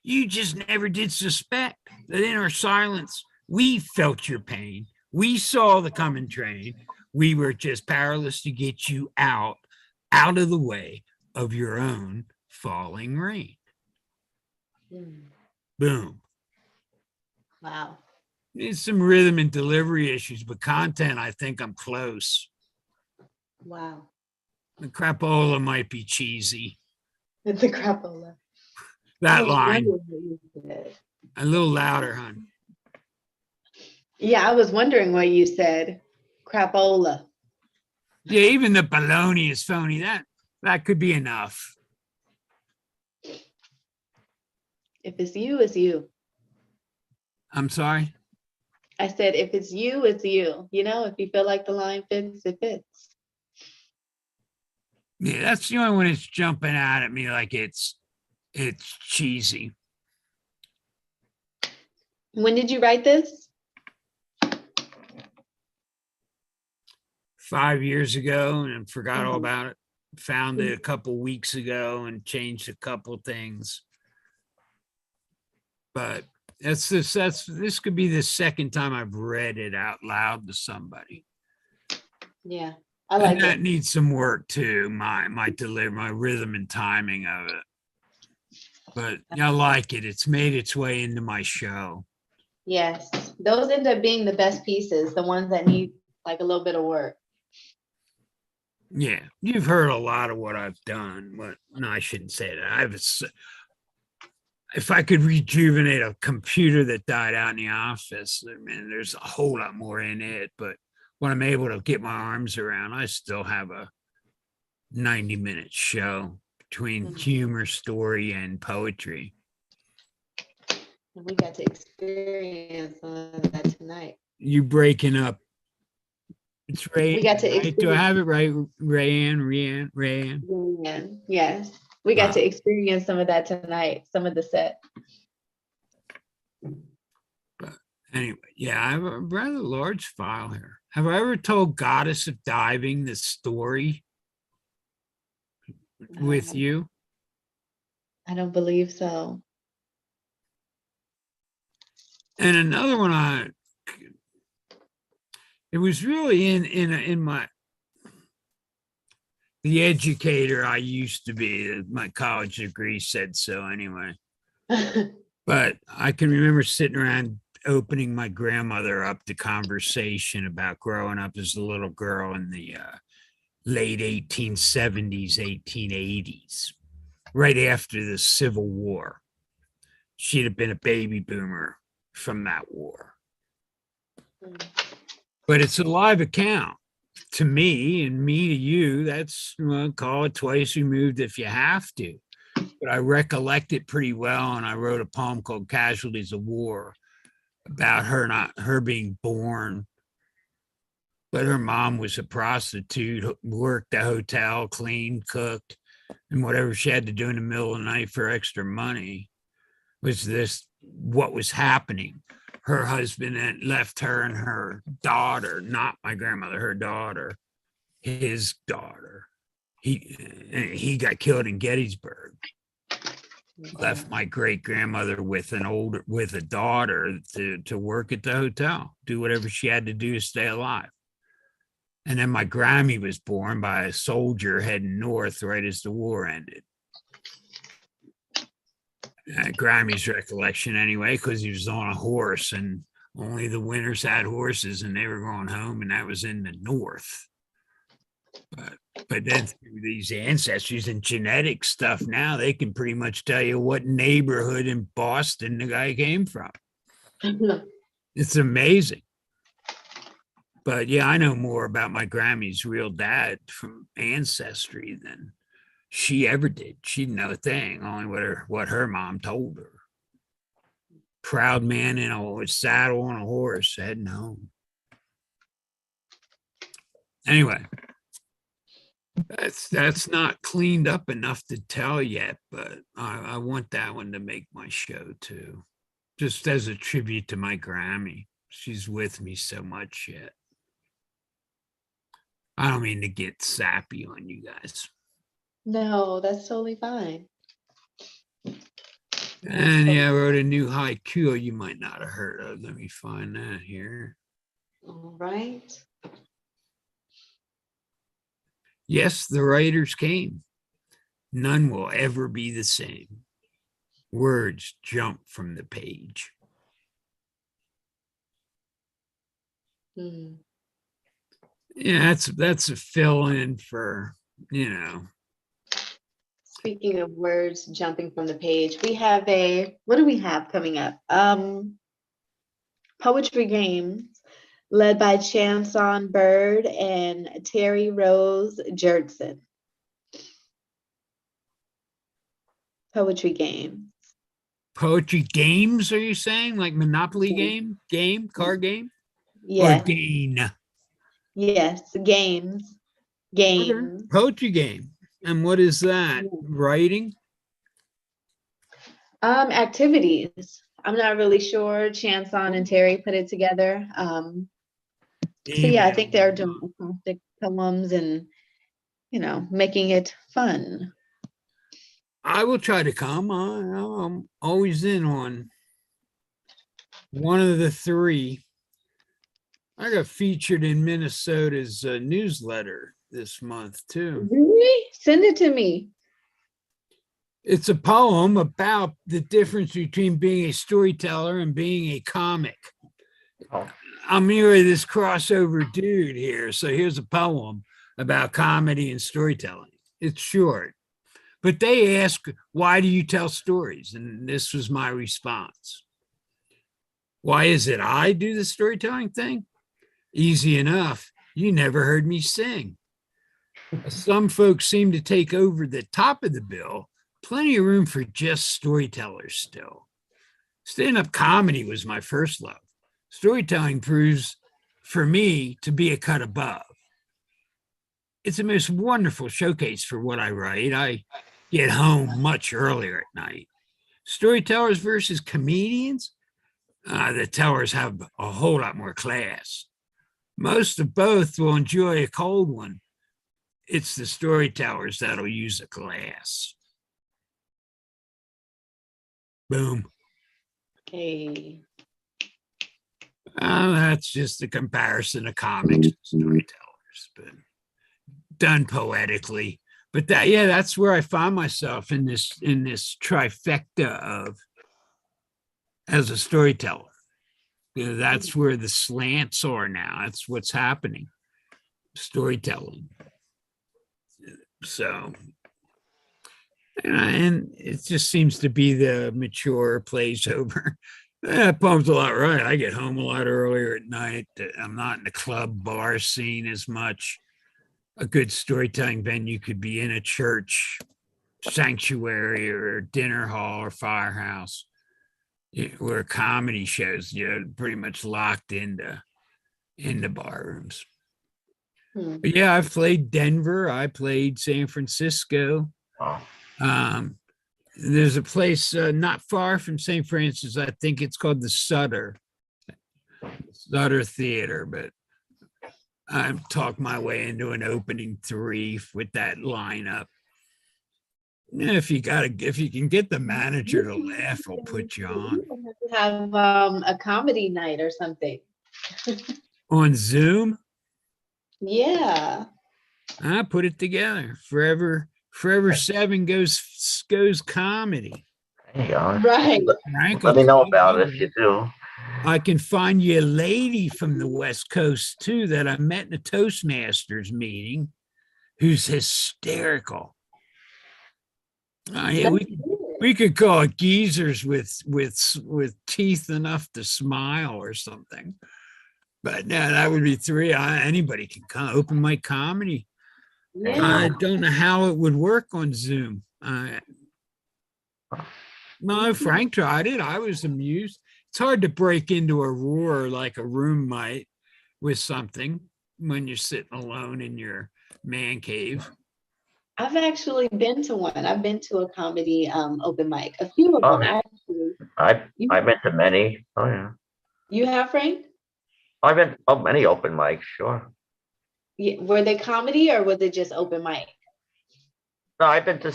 You just never did suspect that in our silence, we felt your pain. We saw the coming train. We were just powerless to get you out of the way of your own falling rain. Boom. Wow. There's some rhythm and delivery issues, but content, I think I'm close. Wow. The crapola might be cheesy. It's a crapola. That I was line, wondering what you said. a little louder, hon. Yeah, I was wondering what you said. Crapola. Yeah, even the baloney is phony. That could be enough. If it's you, it's you. I'm sorry. I said, if it's you, it's you. You know, if you feel like the line fits, it fits. Yeah, that's the only one that's jumping out at me like it's cheesy. When did you write this? 5 years ago and forgot all Mhm. about it. Found it a couple weeks ago and changed a couple things. But this could be the second time I've read it out loud to somebody. Yeah, I like And that it. needs some work too, my delivery, my rhythm and timing of it. But I like it. It's made its way into my show. Yes, those end up being the best pieces, the ones that need like a little bit of work. Yeah, you've heard a lot of what I've done. But no, I shouldn't say that. If I could rejuvenate a computer that died out in the office, I mean, there's a whole lot more in it. But when I'm able to get my arms around, I still have a 90-minute show between humor, story, and poetry. And we got to experience some of that tonight. You breaking up. It's Ray. We got to Right? Do I have it right? Rayanne. Yes, we got Wow. to experience some of that tonight, some of the set. But anyway, yeah, I have a rather large file here. Have I ever told Goddess of Diving the story with you? I don't believe so. And another one, it was really in my, the educator I used to be. My college degree said so anyway. But I can remember sitting around opening my grandmother up to conversation about growing up as a little girl in the late 1870s, 1880s, right after the Civil War. She'd have been a baby boomer from that war. But it's a live account to me and me to you. That's, well, call it twice removed if you have to. But I recollect it pretty well. And I wrote a poem called Casualties of War about her being born. But her mom was a prostitute, worked a hotel, cleaned, cooked, and whatever she had to do in the middle of the night for extra money was this what was happening. her husband had left her and her daughter, not my grandmother, her daughter, his daughter. He got killed in Gettysburg. Left my great grandmother with a daughter to work at the hotel, do whatever she had to do to stay alive. And then my Grammy was born by a soldier heading north right as the war ended. Grammy's recollection anyway, because he was on a horse and only the winners had horses and they were going home, and that was in the north. But then through these ancestries and genetic stuff, now they can pretty much tell you what neighborhood in Boston the guy came from. It's amazing. But yeah, I know more about my Grammy's real dad from ancestry than she ever did. She didn't know a thing, only what her mom told her. Proud man in a saddle on a horse heading home. Anyway, that's not cleaned up enough to tell yet, but I want that one to make my show too. Just as a tribute to my Grammy. She's with me so much yet. I don't mean to get sappy on you guys. No, that's totally fine. And yeah, I wrote a new haiku you might not have heard of. Let me find that here. All right. Yes, the writers came. None will ever be the same. Words jump from the page. Hmm. Yeah, that's a fill in for, Speaking of words jumping from the page, we have what do we have coming up? Poetry games led by Chanson Bird and Terry Rose Jerdson. Poetry game. Poetry games, are you saying? Like Monopoly game, card game? Yes. Or gain? Yes, games. Games. Poetry game. And what is that? Writing? Activities. I'm not really sure. Chanson and Terry put it together. So yeah, I think they're doing acoustic poems and making it fun. I will try to come. I'm always in on one of the three. I got featured in Minnesota's newsletter this month too. Really? Send it to me. It's a poem about the difference between being a storyteller and being a comic. Oh. I'm merely this crossover dude here. So here's a poem about comedy and storytelling. It's short, but they ask, why do you tell stories? And this was my response. Why is it I do the storytelling thing? Easy enough. You never heard me sing. Some folks seem to take over the top of the bill. Plenty of room for just storytellers still. Stand-up comedy was my first love. Storytelling proves for me to be a cut above. It's the most wonderful showcase for what I write. I get home much earlier at night. Storytellers versus comedians, the tellers have a whole lot more class. Most of both will enjoy a cold one. It's the storytellers that'll use a glass. Boom. Hey. That's just a comparison of comics and storytellers, but done poetically. But that's where I find myself in this trifecta of as a storyteller. That's where the slants are now. That's what's happening. Storytelling. So, and it just seems to be the mature plays over. That poem's a lot right. I get home a lot earlier at night. I'm not in the club bar scene as much. A good storytelling venue could be in a church, sanctuary, or a dinner hall or firehouse, where comedy shows, pretty much locked into bar rooms. But yeah, I've played Denver. I played San Francisco. There's a place not far from St. Francis. I think it's called the Sutter. Sutter Theater, but I've talked my way into an opening 3 with that lineup. Yeah, if you can get the manager to laugh, he'll put you on. Have a comedy night or something. On Zoom. Yeah. I put it together. Forever 7 goes comedy. There you go. Right. Frank, Let me know about it if you do. I can find you a lady from the West Coast too that I met in a Toastmasters meeting, who's hysterical. Yeah, we could call it geezers with teeth enough to smile or something. But yeah, that would be 3. Anybody can come. Open mic comedy. Yeah. I don't know how it would work on Zoom. No, Frank tried it. I was amused. It's hard to break into a roar like a room might with something when you're sitting alone in your man cave. I've actually been to one. I've been to a comedy open mic. A few of Oh, them actually. I've been to many. Oh yeah. You have, Frank? I've been many open mics, sure. Yeah. Were they comedy or was it just open mic? No, I've been to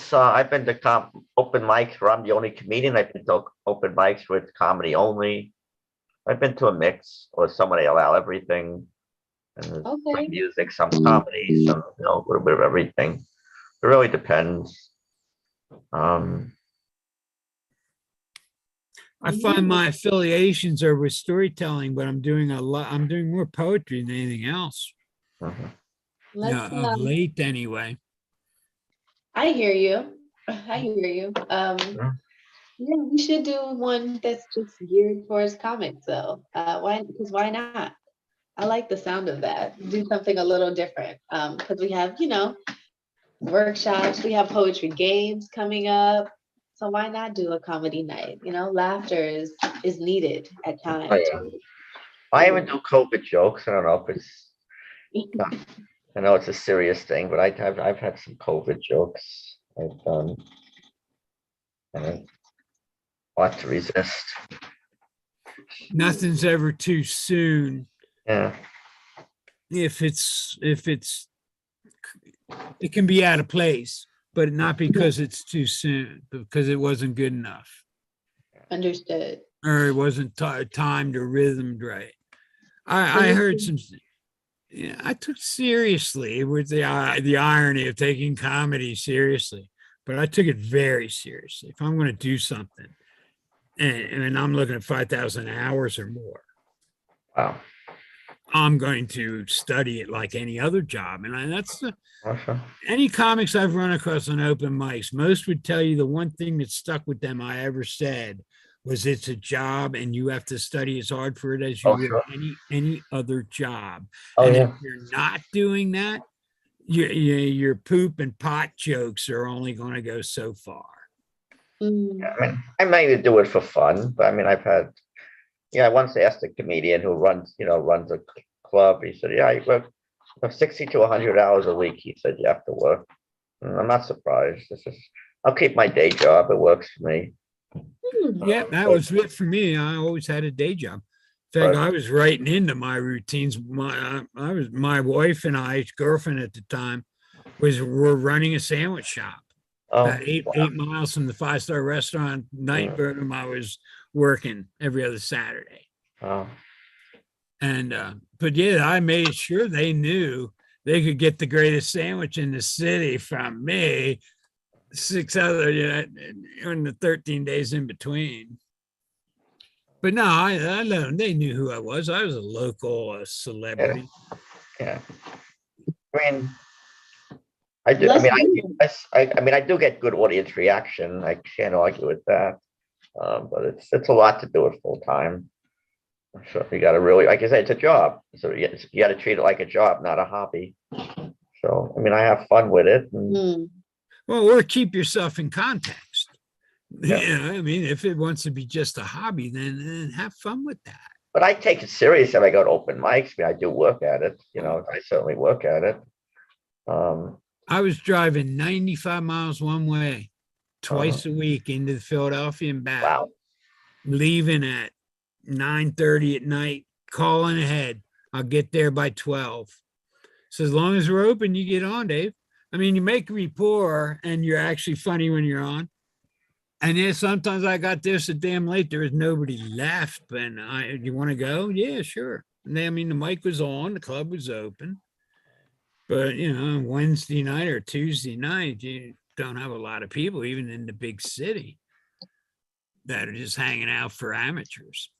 open mics where I'm the only comedian. I've been to open mics with comedy only. I've been to a mix or somebody allow everything. And there's some Okay. music, some comedy, some, a little bit of everything. It really depends. I find my affiliations are with storytelling, but I'm doing more poetry than anything else. Mhm. Of late anyway. I hear you. I hear you. Yeah, we should do one that's just geared towards comics though. Because why not? I like the sound of that. Do something a little different. Because we have, workshops, we have poetry games coming up. So why not do a comedy night? Laughter is needed at Oh, times. yeah. I even do COVID jokes. I don't know if it's, I know it's a serious thing, but I've had some COVID jokes I've done. And I have to resist. Nothing's ever too soon. Yeah. If it can be out of place, but not because it's too soon, because it wasn't good enough. Understood. Or it wasn't timed or rhythmed right. I heard some. Yeah, I took seriously with the irony of taking comedy seriously, but I took it very seriously. If I'm going to do something, and I'm looking at 5,000 hours or more, Wow. I'm going to study it like any other job, and that's Awesome. any comics I've run across on open mics. Most would tell you the one thing that stuck with them I ever said was it's a job and you have to study as hard for it as you would sure. any other job. Oh, And yeah. if you're not doing that, your poop and pot jokes are only going to go so far. Yeah, I might even do it for fun, but I mean, I once asked a comedian who runs a club. He said, yeah, I work 60 to 100 hours a week. He said, you have to work. And I'm not surprised. I'll keep my day job. It works for me. Yeah, that was it for me. I always had a day job. In fact, I was writing into my routines. My wife and I, girlfriend at the time, were running a sandwich shop. About eight miles from the 5-star restaurant, Nightburnham. I was working every other Saturday. Oh. And but yeah, I made sure they knew they could get the greatest sandwich in the city from me. 6 other, in the 13 days in between. But no, I let them. They knew who I was. I was a local celebrity. Yeah. I mean, I do. I do get good audience reaction. I can't argue with that. But it's a lot to do it full time. So you got to really, like I said, it's a job. So you got to treat it like a job, not a hobby. So I mean, I have fun with it. And, Well, or keep yourself in context. Yeah. I mean, if it wants to be just a hobby, then have fun with that. But I take it serious if I go to open mics. I mean, I do work at it. I certainly work at it. I was driving 95 miles one way twice a week into Philadelphia and back. Wow. Leaving at 9:30 at night calling ahead. I'll get there by 12. So as long as we're open, you get on, Dave. I mean, you make rapport and you're actually funny when you're on. And yeah, sometimes I got there so damn late, there was nobody left. And you want to go? Yeah, sure. And I mean, the mic was on, the club was open. But, Wednesday night or Tuesday night, you don't have a lot of people, even in the big city, that are just hanging out for amateurs.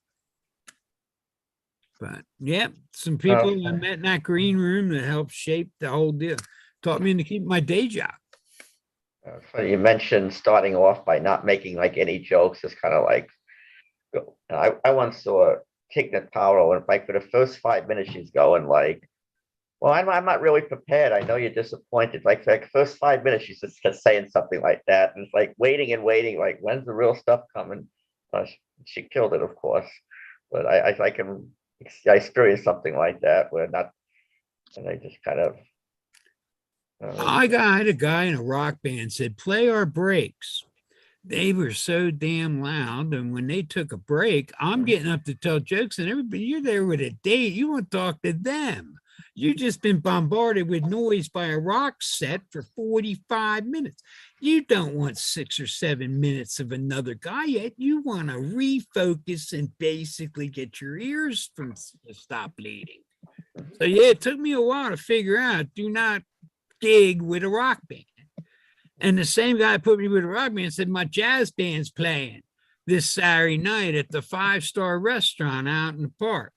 But yeah, some people I met in that green room that helped shape the whole deal. Taught me to keep my day job. Funny you mentioned starting off by not making like any jokes. It's kind of like, I once saw Tignet Powell, and like for the first 5 minutes, she's going like, well, I'm not really prepared. I know you're disappointed. Like for the first 5 minutes, she's just saying something like that. And it's like waiting and waiting, like, when's the real stuff coming? She killed it, of course. But I experienced something like that where not, and I just kind of. I had a guy in a rock band said, play our breaks. They were so damn loud. And when they took a break, I'm getting up to tell jokes, and everybody, you're there with a date. You want to talk to them. You've just been bombarded with noise by a rock set for 45 minutes. You don't want 6 or 7 minutes of another guy yet. You want to refocus and basically get your ears from stop bleeding. So yeah, it took me a while to figure out, do not gig with a rock band. And the same guy put me with a rock band and said, my jazz band's playing this Saturday night at the 5-star restaurant out in the park.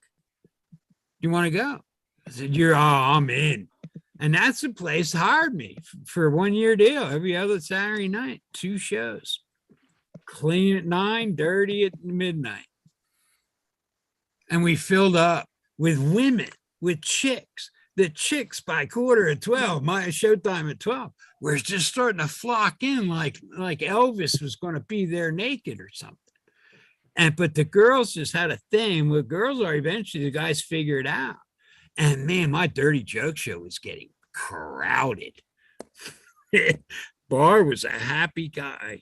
You want to go? I said, I'm in. And that's the place hired me for a 1-year deal every other Saturday night, 2 shows. Clean at 9, dirty at midnight. And we filled up with women, with chicks. The chicks by 11:45, my showtime at 12, were just starting to flock in like Elvis was going to be there naked or something. But the girls just had a thing. With girls are eventually the guys figured out. And man, my dirty joke show was getting crowded. Bar was a happy guy.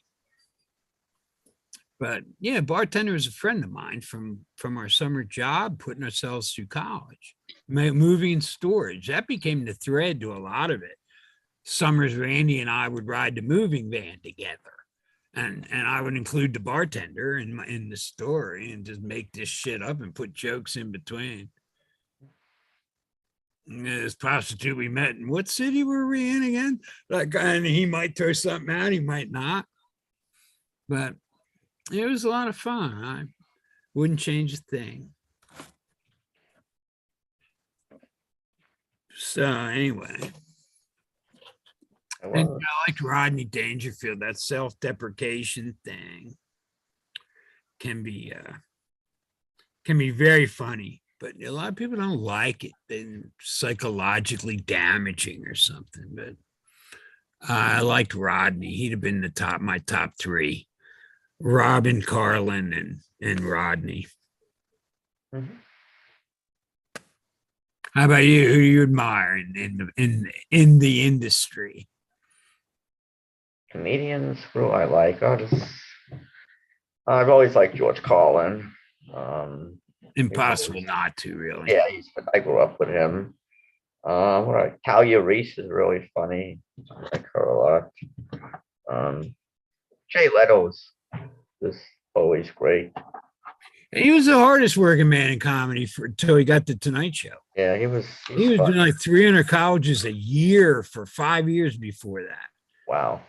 But yeah, bartender was a friend of mine from our summer job, putting ourselves through college, moving and storage. That became the thread to a lot of it. Summers, Randy and I would ride the moving van together. And I would include the bartender in the story and just make this shit up and put jokes in between. This prostitute we met in, what city were we in again? That guy, and he might throw something out, he might not. But it was a lot of fun. I wouldn't change a thing. So anyway, and I like Rodney Dangerfield. That self-deprecation thing can be very funny, but a lot of people don't like it. Then psychologically damaging or something. But I liked Rodney. He'd have been my top 3. Robin, Carlin, and Rodney. Mm-hmm. How about you? Who do you admire in the industry? Comedians who I like. I've always liked George Carlin. Impossible not to, really. Yeah, I grew up with him. Talia Reese is really funny. I like her a lot. Jay Leto's is always great. He was the hardest working man in comedy until he got the Tonight Show. Yeah, he was doing like 300 colleges a year for 5 years before that. Wow.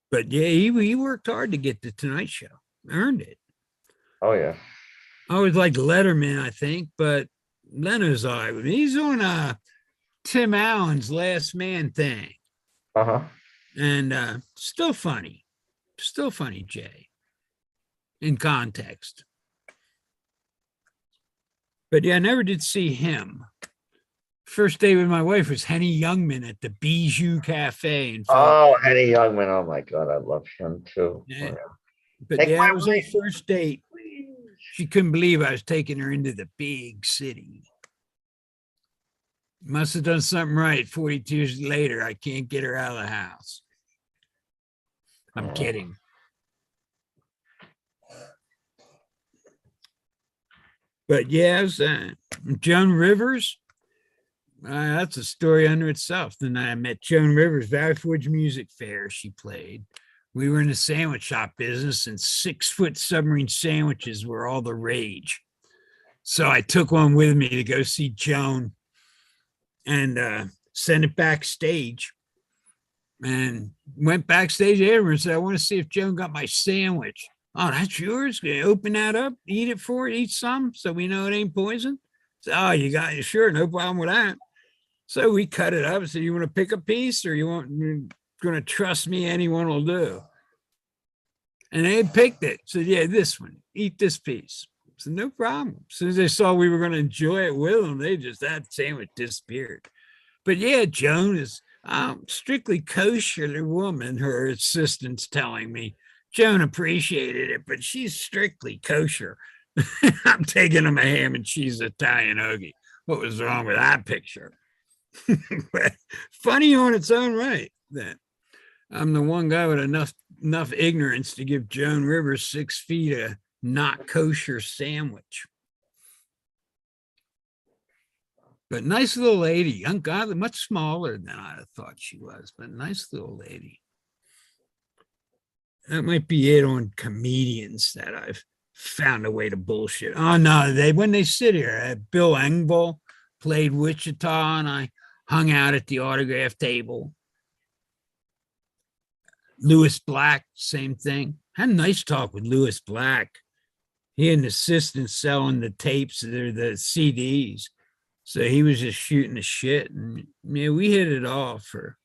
But yeah, he worked hard to get the Tonight Show. Earned it. Oh yeah. I always liked Letterman, I think, but Leno's all right with me. He's on Tim Allen's Last Man thing. Uh-huh. And still funny, Jay, in context. But yeah, I never did see him. First day with my wife was Henny Youngman at the Bijou Cafe. Henny Youngman. Oh my God, I love him too. Yeah. But yeah, it was our first date. She couldn't believe I was taking her into the big city. Must have done something right. 42 years later, I can't get her out of the house. I'm kidding. But yes, Joan Rivers, that's a story unto itself. Then I met Joan Rivers, Valley Forge Music Fair. She played. We were in the sandwich shop business, and 6-foot submarine sandwiches were all the rage. So I took one with me to go see Joan and sent it backstage. And went backstage there and said, I want to see if Joan got my sandwich. Oh, that's yours? Can you open that up, eat it for it, eat some so we know it ain't poison? So, oh, you got it. Sure, no problem with that. So we cut it up. So you want to pick a piece or you're going to trust me? Anyone will do. And they picked it. So yeah, this one, eat this piece. So no problem. As soon as they saw we were going to enjoy it with them, that sandwich disappeared. But yeah, Joan is strictly kosher woman, her assistant's telling me. Joan appreciated it, but she's strictly kosher. I'm taking them a ham and cheese Italian hoagie. What was wrong with that picture? But funny on its own right that I'm the one guy with enough ignorance to give Joan Rivers 6 feet a not kosher sandwich. But nice little lady, ungodly, much smaller than I thought she was, but nice little lady. That might be it on comedians that I've found a way to bullshit. Oh no, when they sit here, Bill Engvall played Wichita, and I hung out at the autograph table. Lewis Black, same thing. Had a nice talk with Lewis Black. He had an assistant selling the tapes, the CDs. So he was just shooting the shit. And yeah, we hit it off for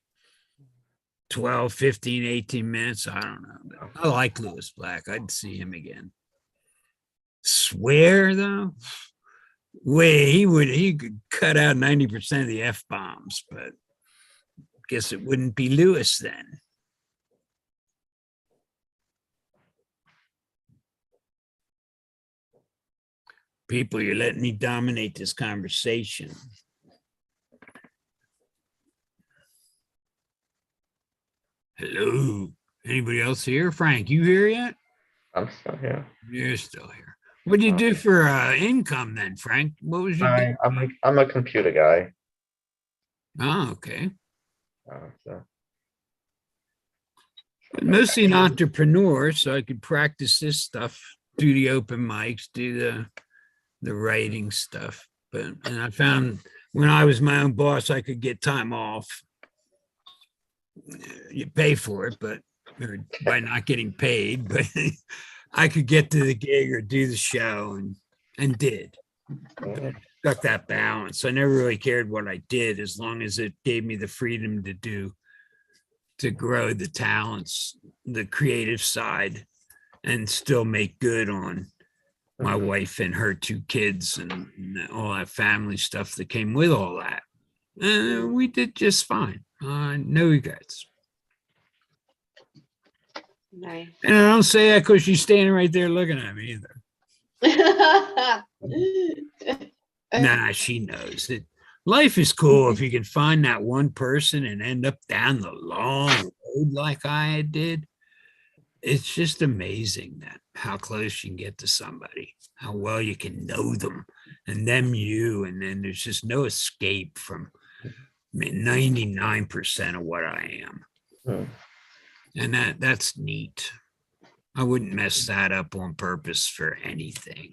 12, 15, 18 minutes. I don't know. But I like Lewis Black. I'd see him again. Swear though? He could cut out 90% of the F-bombs, but guess it wouldn't be Lewis then. People, you're letting me dominate this conversation. Hello. Anybody else here? Frank, you here yet? I'm still here. You're still here. What do you do for income then, Frank? What was your day? I'm a computer guy. Oh, okay. So. Mostly an entrepreneur, so I could practice this stuff, do the open mics, do the writing stuff. And I found when I was my own boss, I could get time off. You pay for it, but by not getting paid, but I could get to the gig or do the show and did. Got that balance. I never really cared what I did as long as it gave me the freedom to grow the talents, the creative side, and still make good on my wife and her 2 kids and all that family stuff that came with all that. And we did just fine. No regrets. Nice. And I don't say that because she's standing right there looking at me either. Nah, she knows that life is cool if you can find that one person and end up down the long road like I did. It's just amazing that how close you can get to somebody, how well you can know them and them you, and then there's just no escape from 99% of what I am. And that's neat. I wouldn't mess that up on purpose for anything.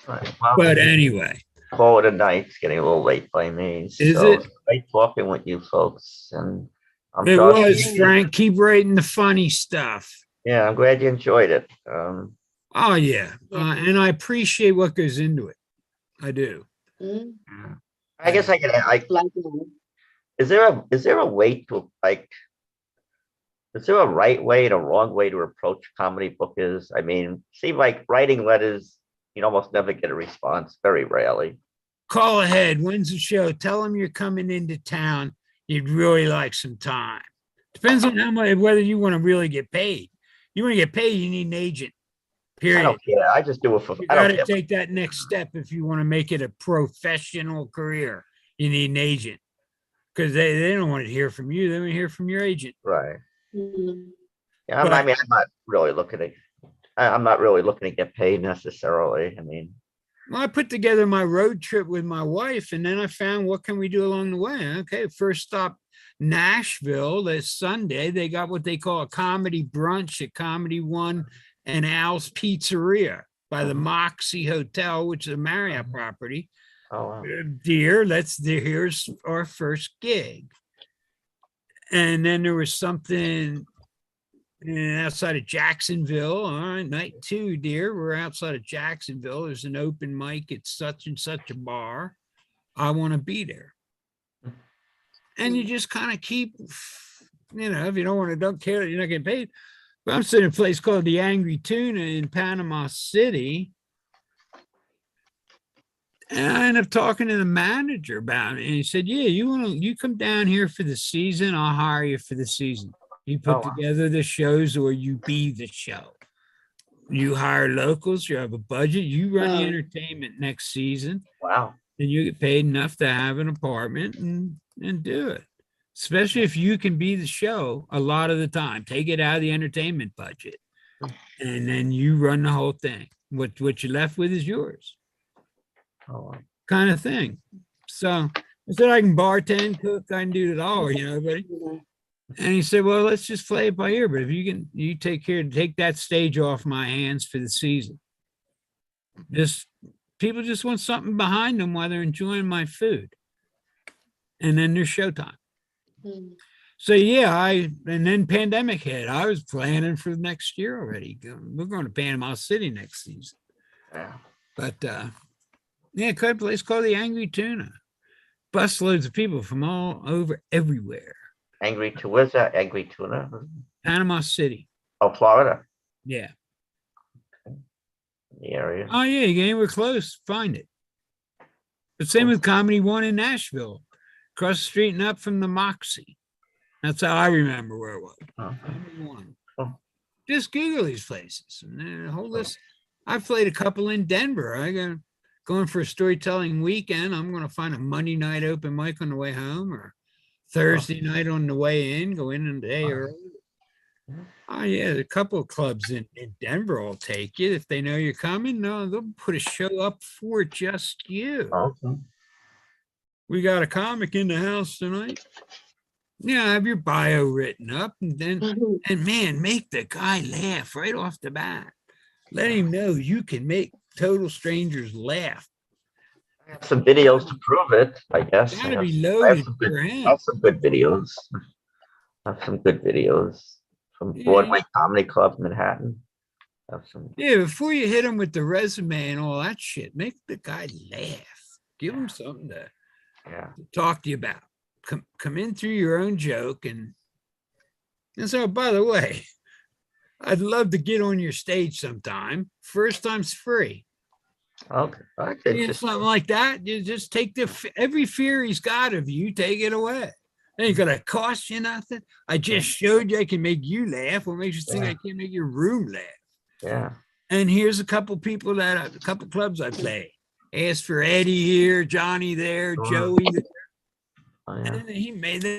Right. Well, But anyway. Call it a night. It's getting a little late by me. Is it? Great talking with you folks. And it was, Frank. Keep writing the funny stuff. Yeah, I'm glad you enjoyed it. Oh, yeah. And I appreciate what goes into it. I do. Mm-hmm. I guess is there a way to is there a right way and a wrong way to approach comedy book is? I mean, seem like writing letters, you almost never get a response, very rarely. Call ahead. When's the show? Tell them you're coming into town. You'd really like some time. Depends on how much, whether you want to really get paid. You want to get paid, you need an agent. Period. I don't care. I just do it for. You got to take that next step if you want to make it a professional career. You need an agent because they don't want to hear from you. They want to hear from your agent. Right. Mm-hmm. Yeah, I mean, I'm not really looking I'm not really looking to get paid necessarily. I mean, Well, I put together my road trip with my wife, and then I found what can we do along the way? Okay, first stop Nashville this Sunday. They got what they call a comedy brunch at Comedy One and Al's Pizzeria by the Moxie Hotel, which is a Marriott property. oh, wow. Here's our first gig. And then there was something outside of Jacksonville. All right, night two, dear. We're outside of Jacksonville. There's an open mic at such and such a bar. I want to be there. And you just kind of keep, if you don't care that you're not getting paid. But I'm sitting in a place called the Angry Tuna in Panama City. And I ended up talking to the manager about it. And he said, yeah, you come down here for the season, I'll hire you for the season. You put together the shows or you be the show. You hire locals, you have a budget, you run the entertainment next season. Wow. And you get paid enough to have an apartment and do it. Especially if you can be the show a lot of the time. Take it out of the entertainment budget. And then you run the whole thing. What you're left with is yours. Oh, wow. Kind of thing. So I said, I can bartend, cook, I can do it all, buddy. And he said, well, let's just play it by ear. But if you take that stage off my hands for the season. People just want something behind them while they're enjoying my food. And then there's showtime. So yeah, and then pandemic hit. I was planning for the next year already. We're going to Panama City next season. Yeah. But a place called the Angry Tuna. Busloads of people from all over everywhere. Where's that? Angry Tuna? Panama City. Oh, Florida. Yeah. The area. Oh yeah, you get anywhere close, find it. But same with Comedy One in Nashville, across the street and up from the Moxie. That's how I remember where it was. Comedy One. Just Google these places and then a whole list. I've played a couple in Denver. Going for a storytelling weekend. I'm going to find a Monday night open mic on the way home or Thursday night on the way in. Go in a day early. Oh yeah, a couple of clubs in Denver will take you if they know you're coming. No, they'll put a show up for just you. Okay. We got a comic in the house tonight. Yeah, have your bio written up and man, make the guy laugh right off the bat. Let him know you can make total strangers laugh. I have some videos to prove it, I guess. Gotta be loaded for I him. have some good videos. From Broadway Comedy Club, Manhattan. Yeah, before you hit him with the resume and all that shit, make the guy laugh. Give him something to talk to you about. Come in through your own joke. And so, by the way, I'd love to get on your stage sometime. First time's free. Okay. Something like that. You just take every fear he's got of you, take it away. Ain't gonna cost you nothing. I just showed you I can make you laugh. What makes you think I can't make your room laugh? Yeah. And here's a couple clubs I play. Asked for Eddie here, Johnny there, Joey there. Oh, yeah.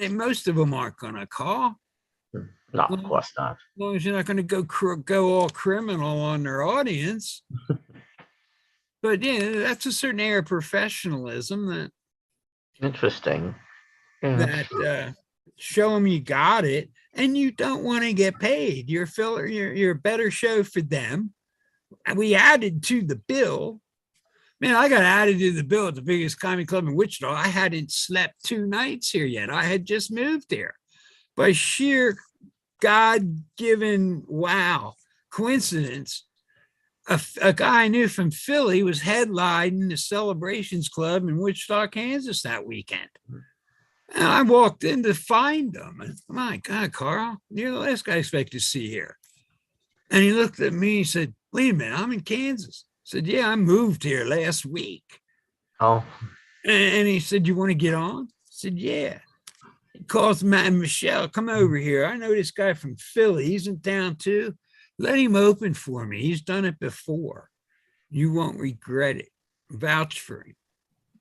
And most of them aren't gonna call. No, of course not. As long as you're not gonna go all criminal on their audience. But that's a certain air of professionalism that. Interesting. That show them you got it and you don't want to get paid. You're a better show for them. And we added to the bill. Man, I got added to the bill at the biggest comedy club in Wichita. I hadn't slept 2 nights here yet. I had just moved here. By sheer God-given coincidence, a guy I knew from Philly was headlining the Celebrations Club in Wichita, Kansas that weekend. And I walked in to find him. And, my God, Carl, you're the last guy I expect to see here. And he looked at me and said, wait a minute, I'm in Kansas. I said, yeah, I moved here last week. Oh. And he said, you want to get on? I said, yeah. He calls Matt and Michelle, come over here. I know this guy from Philly. He's in town too. Let him open for me. He's done it before. You won't regret it. Vouch for him.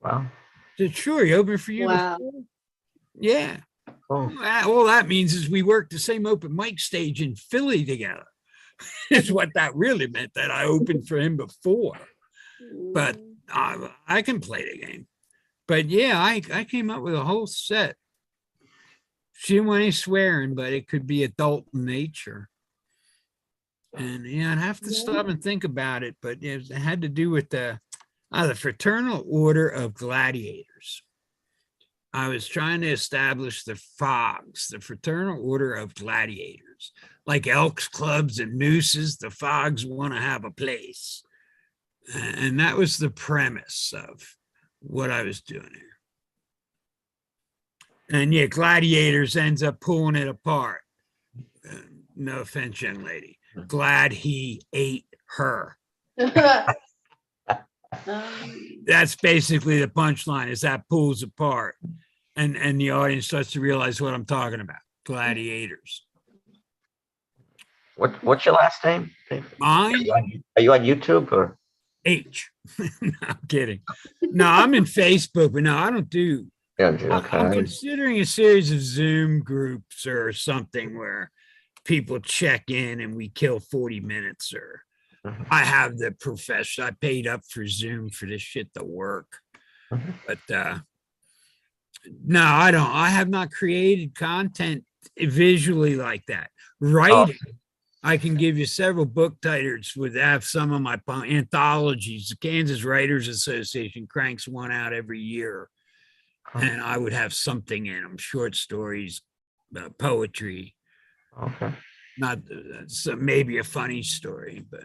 Wow. I said, sure, he opened for you before? Yeah. Oh. All that means is we worked the same open mic stage in Philly together. is what that really meant, that I opened for him before. But I can play the game. But yeah, I came up with a whole set. She didn't want any swearing, but it could be adult in nature. And yeah, I'd have to stop and think about it, but it had to do with the Fraternal Order of Gladiators. I was trying to establish the FOGs, the Fraternal Order of Gladiators. Like Elks Clubs and Nooses, the FOGs want to have a place. And that was the premise of what I was doing here. And yeah, Gladiators ends up pulling it apart. No offense, young lady. Glad he ate her. That's basically the punchline, is that pulls apart. And the audience starts to realize what I'm talking about. Gladiators. What's your last name? Mine? Are you on YouTube or? H. No, I'm kidding. No, I'm in Facebook, but no, I don't do. Yeah, I'm okay. considering a series of Zoom groups or something where people check in and we kill 40 minutes, or Mhm. I have the profession. I paid up for Zoom for this shit to work. Mhm. But no, I don't. I have not created content visually like that. Writing, I can give you several book titles with have some of my anthologies. The Kansas Writers Association cranks one out every year, and I would have something in them: short stories, poetry. Okay. Not so maybe a funny story, but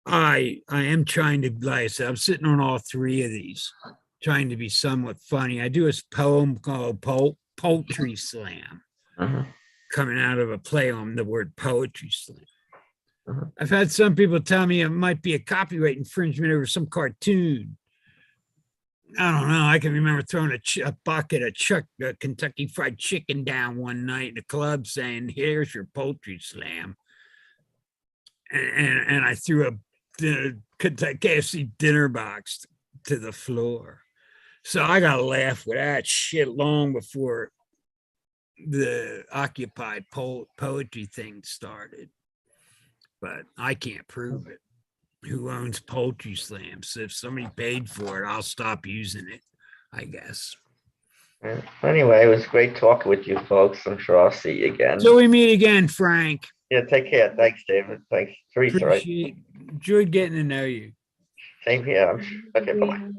I am trying to, like I said, I'm sitting on all three of these, trying to be somewhat funny. I do a poem called Poultry Slam, Mhm. coming out of a play on the word poetry slam. Mhm. I've had some people tell me it might be a copyright infringement over some cartoon. I don't know. I can remember throwing a bucket of Kentucky Fried Chicken down one night at a club saying, "Here's your poultry slam." And I threw the KFC dinner box to the floor. So I got to laugh with that shit long before the Occupy poetry thing started. But I can't prove it. Who owns Poultry Slams? If somebody paid for it, I'll stop using it, I guess. Yeah. Anyway, it was great talking with you folks. I'm sure I'll see you again. So we meet again, Frank. Yeah, take care. Thanks, David. Thanks, Teresa. Right? Enjoyed getting to know you. Same here. Okay, bye.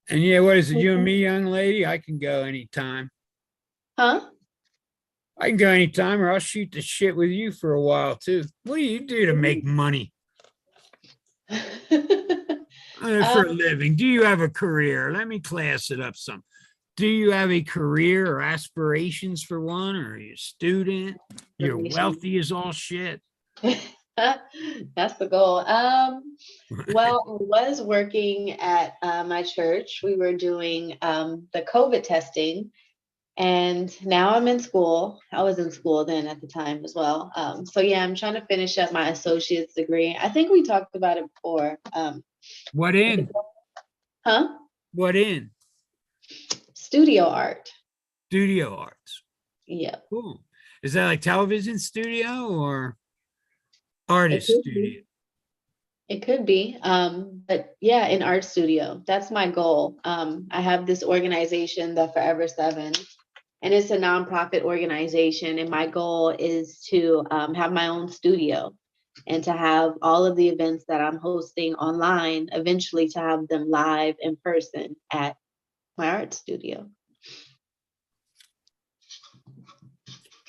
And yeah, what is it? You and me, young lady? I can go anytime. Huh? I can go anytime, or I'll shoot the shit with you for a while too. What do you do to make money for a living? Do you have a career? Let me class it up some. Do you have a career or aspirations for one? Or are you a student? You're wealthy as all shit. That's the goal. Well, I was working at my church. We were doing the COVID testing, and now I'm in school. I was in school then at the time as well. So yeah, I'm trying to finish up my associate's degree. I think we talked about it before. What in? Huh? What in? Studio art. Studio arts. Yeah. Cool. Is that like television studio or artist studio? It could be. But yeah, in art studio. That's my goal. I have this organization, the Forever Seven, and it's a nonprofit organization. And my goal is to have my own studio and to have all of the events that I'm hosting online, eventually to have them live in person at my art studio.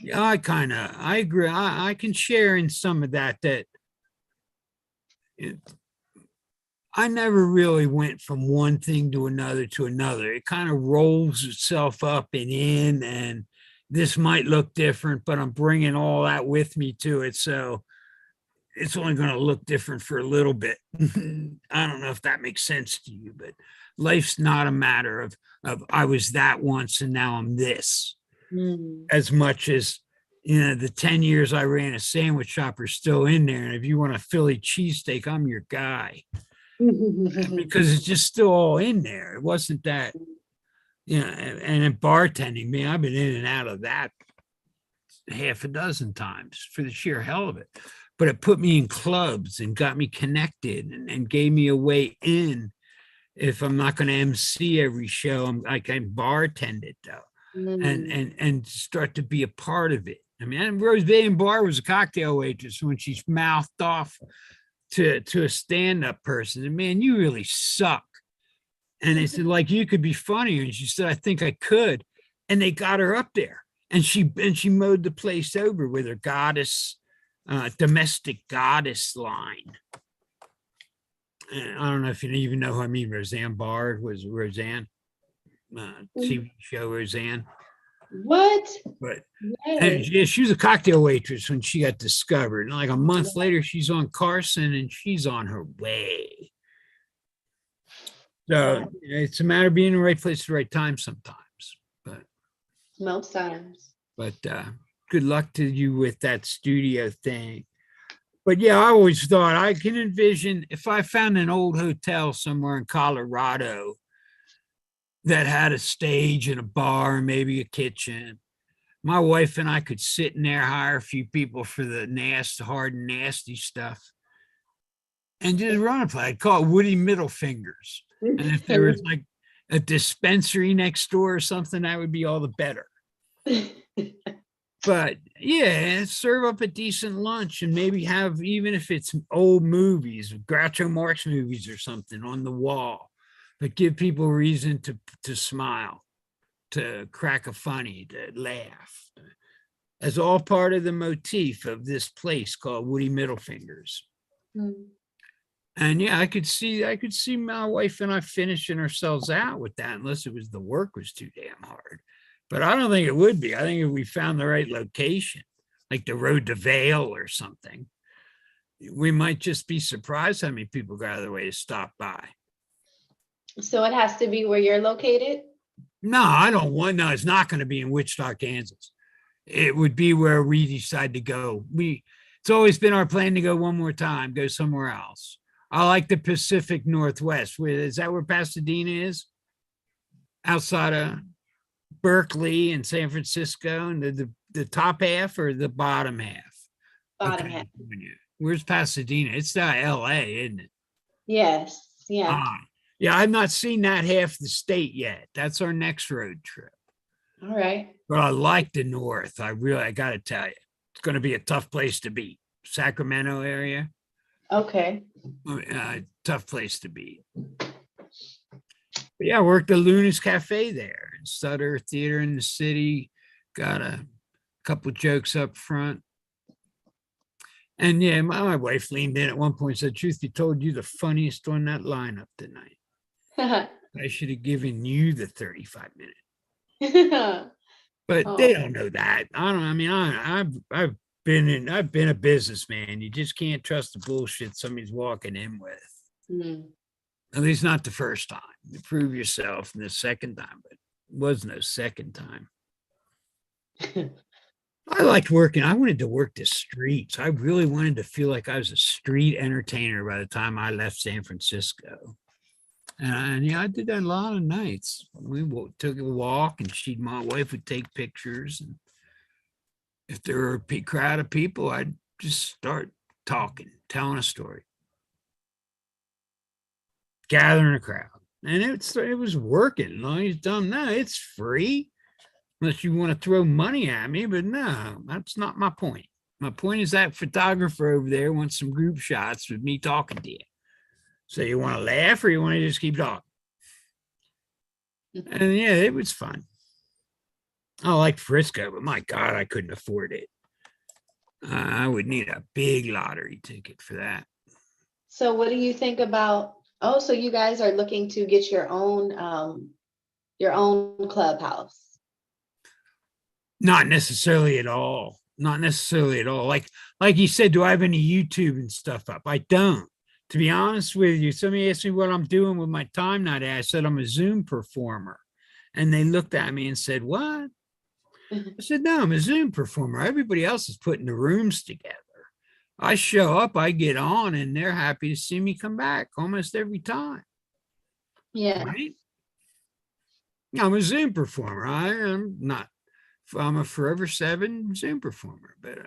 Yeah, I agree. I can share in some of that I never really went from one thing to another to another. It kind of rolls itself up and in, and this might look different, but I'm bringing all that with me to it. So it's only going to look different for a little bit. I don't know if that makes sense to you, but life's not a matter of I was that once and now I'm this. As much as the 10 years I ran a sandwich shop are still in there. And if you want a Philly cheesesteak, I'm your guy. Because it's just still all in there. It wasn't that, and in bartending, man, I've been in and out of that half a dozen times for the sheer hell of it. But it put me in clubs and got me connected and gave me a way in. If I'm not going to MC every show, I can bartend it though, and start to be a part of it. I mean, Rose Bay Bar was a cocktail waitress when she's mouthed off to a stand-up person, and man, you really suck. And they said, like, you could be funnier. And she said, I think I could. And they got her up there. And she mowed the place over with her goddess, domestic goddess line. And I don't know if you even know who I mean. Roseanne Barr was Roseanne, TV show Roseanne. What? But Yes. and she was a cocktail waitress when she got discovered. And like a month later, she's on Carson and she's on her way. So it's a matter of being in the right place at the right time sometimes. Most times. But good luck to you with that studio thing. But yeah, I always thought I can envision if I found an old hotel somewhere in Colorado that had a stage and a bar and maybe a kitchen. My wife and I could sit in there, hire a few people for the hard and nasty stuff, and just run a play. I'd call it Woody Middle Fingers. And if there was like a dispensary next door or something, that would be all the better. But yeah, serve up a decent lunch and maybe have, even if it's old movies, Groucho Marx movies or something on the wall, but give people a reason to smile, to crack a funny, to laugh, as all part of the motif of this place called Woody Middle Fingers. And yeah, I could see my wife and I finishing ourselves out with that, unless it was the work was too damn hard. But I don't think it would be. I think if we found the right location, like the road to Vail or something, we might just be surprised how many people go out of their way to stop by. So it has to be where you're located? No, it's not going to be in Wichita, Kansas. It would be where we decide to go. It's always been our plan to go one more time, go somewhere else. I like the Pacific Northwest. Is that where Pasadena is? Outside of Berkeley and San Francisco, and the top half or the bottom half? Bottom half. Where's Pasadena? It's not LA, isn't it? Yes. Yeah. Yeah, I've not seen that half the state yet. That's our next road trip. All right. But I like the North. I got to tell you, it's going to be a tough place to be. Sacramento area. Okay. Tough place to be. But yeah, I worked at Luna's Cafe there, and Sutter Theater in the city. Got a couple jokes up front. And yeah, my wife leaned in at one point and said, "Truth be told, you the funniest on that lineup tonight. I should have given you the 35 minutes." But they don't know that. I've been a businessman. You just can't trust the bullshit somebody's walking in with. At least not the first time. You prove yourself, and the second time, but it was no second time. I liked working. I wanted to work the streets. I really wanted to feel like I was a street entertainer by the time I left San Francisco. And yeah, I did that a lot of nights. We took a walk, and my wife would take pictures. And if there were a crowd of people, I'd just start talking, telling a story, gathering a crowd. And it was working. Long as done now, it's free. Unless you want to throw money at me, but no, that's not my point. My point is that photographer over there wants some group shots with me talking to you. So you want to laugh or you want to just keep talking? And yeah, it was fun. I liked Frisco, but my God, I couldn't afford it. I would need a big lottery ticket for that. So what do you think about, so you guys are looking to get your own clubhouse? Not necessarily at all. Not necessarily at all. Like you said, do I have any YouTube and stuff up? I don't. To be honest with you, somebody asked me what I'm doing with my time nowadays. I said I'm a Zoom performer. And they looked at me and said, "What?" I said, "No, I'm a Zoom performer. Everybody else is putting the rooms together. I show up, I get on, and they're happy to see me come back almost every time." Yeah. Right? I'm a Zoom performer. I am not I'm a Forever 7 Zoom performer, but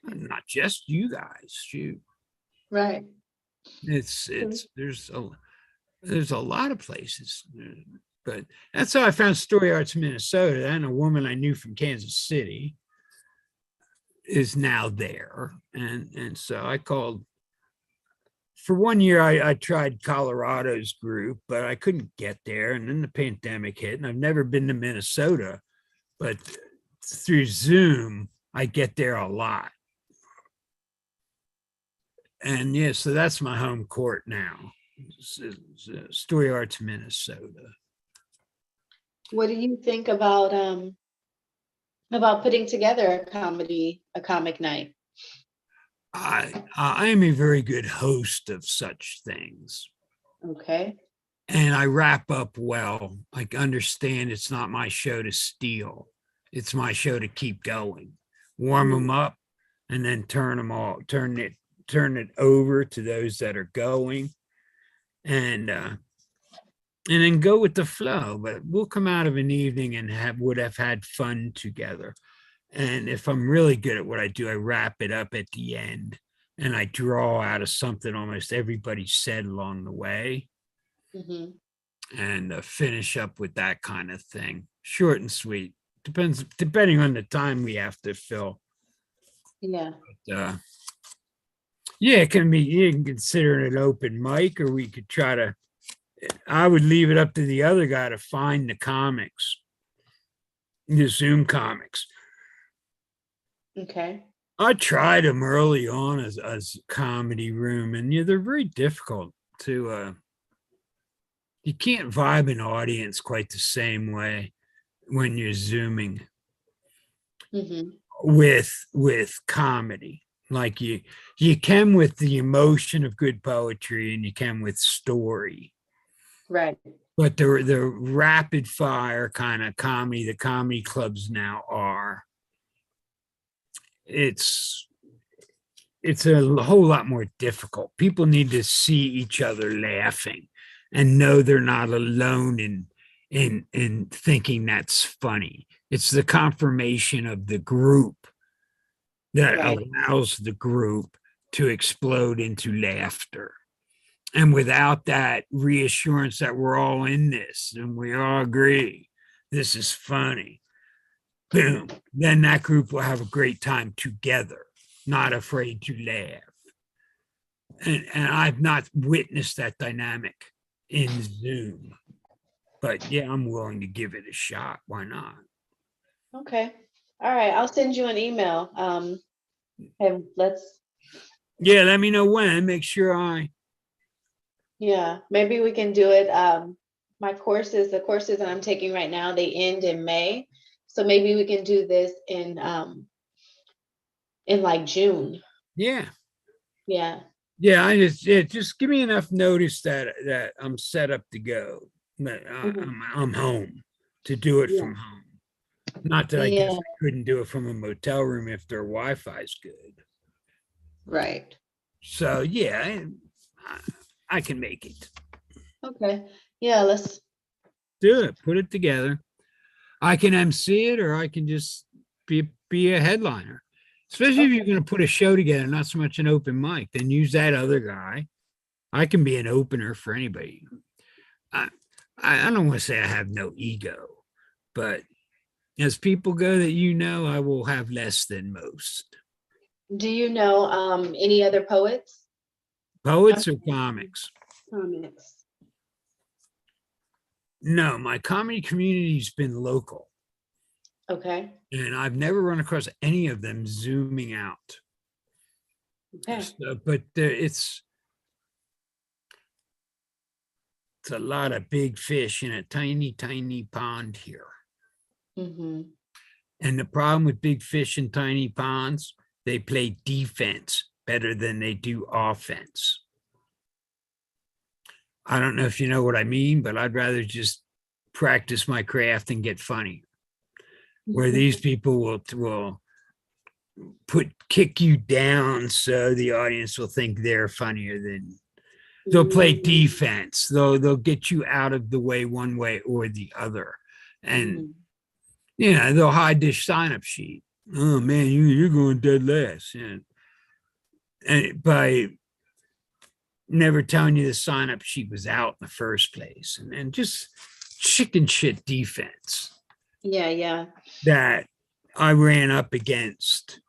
not just you guys. Shoot, Right. There's a lot of places, but that's how I found Story Arts Minnesota. And a woman I knew from Kansas City is now there, and so I called. For 1 year, I tried Colorado's group, but I couldn't get there. And then the pandemic hit, and I've never been to Minnesota, but through Zoom, I get there a lot. And yeah, so that's my home court now. Story Arts Minnesota. What do you think about putting together a comic night? I am a very good host of such things. Okay. And I wrap up well. I understand it's not my show to steal. It's my show to keep going. Warm them up and then turn it over to those that are going. And then go with the flow. But we'll come out of an evening and would have had fun together. And if I'm really good at what I do, I wrap it up at the end and I draw out of something almost everybody said along the way. Mm-hmm. And finish up with that kind of thing. Short and sweet. Depending on the time we have to fill. Yeah. But, yeah, it can be, you can consider it an open mic, or we could try to, I would leave it up to the other guy to find the comics, the Zoom comics. Okay. I tried them early on as comedy room, and they're very difficult to, you can't vibe an audience quite the same way when you're Zooming with comedy. Like you can with the emotion of good poetry, and you can with story. Right. But the rapid fire kind of comedy, the comedy clubs now are, it's a whole lot more difficult. People need to see each other laughing and know they're not alone in thinking that's funny. It's the confirmation of the group that allows the group to explode into laughter. And without that reassurance that we're all in this and we all agree this is funny, boom, then that group will have a great time together, not afraid to laugh. And I've not witnessed that dynamic in Zoom, but yeah, I'm willing to give it a shot. Why not? Okay. All right. I'll send you an email. And Yeah, let me know when. Make sure maybe we can do it. The courses that I'm taking right now, they end in May. So maybe we can do this in like June. Yeah. Yeah. Yeah, just give me enough notice that I'm set up to go. That I'm home to do it from home. Not that I guess I couldn't do it from a motel room if their Wi-Fi is good. Right. So yeah, I can make it. Okay. Yeah, let's Do it. Put it together. I can MC it, or I can just be a headliner. Especially if you're going to put a show together, not so much an open mic, then use that other guy. I can be an opener for anybody. I don't want to say I have no ego, but as people go that I will have less than most. Do you know any other poets? Poets or comics? Comics. No, my comedy community's been local. Okay. And I've never run across any of them Zooming out. Okay. So, but it's a lot of big fish in a tiny, tiny pond here. Mm-hmm. And the problem with big fish in tiny ponds, they play defense better than they do offense. I don't know if you know what I mean, but I'd rather just practice my craft and get funny. Where these people will kick you down so the audience will think they're funnier than they'll play defense. They'll get you out of the way one way or the other. And they'll hide this sign-up sheet. Oh man, you're going dead last. And by never telling you the sign-up sheet was out in the first place. And just chicken shit defense Yeah, yeah. that I ran up against.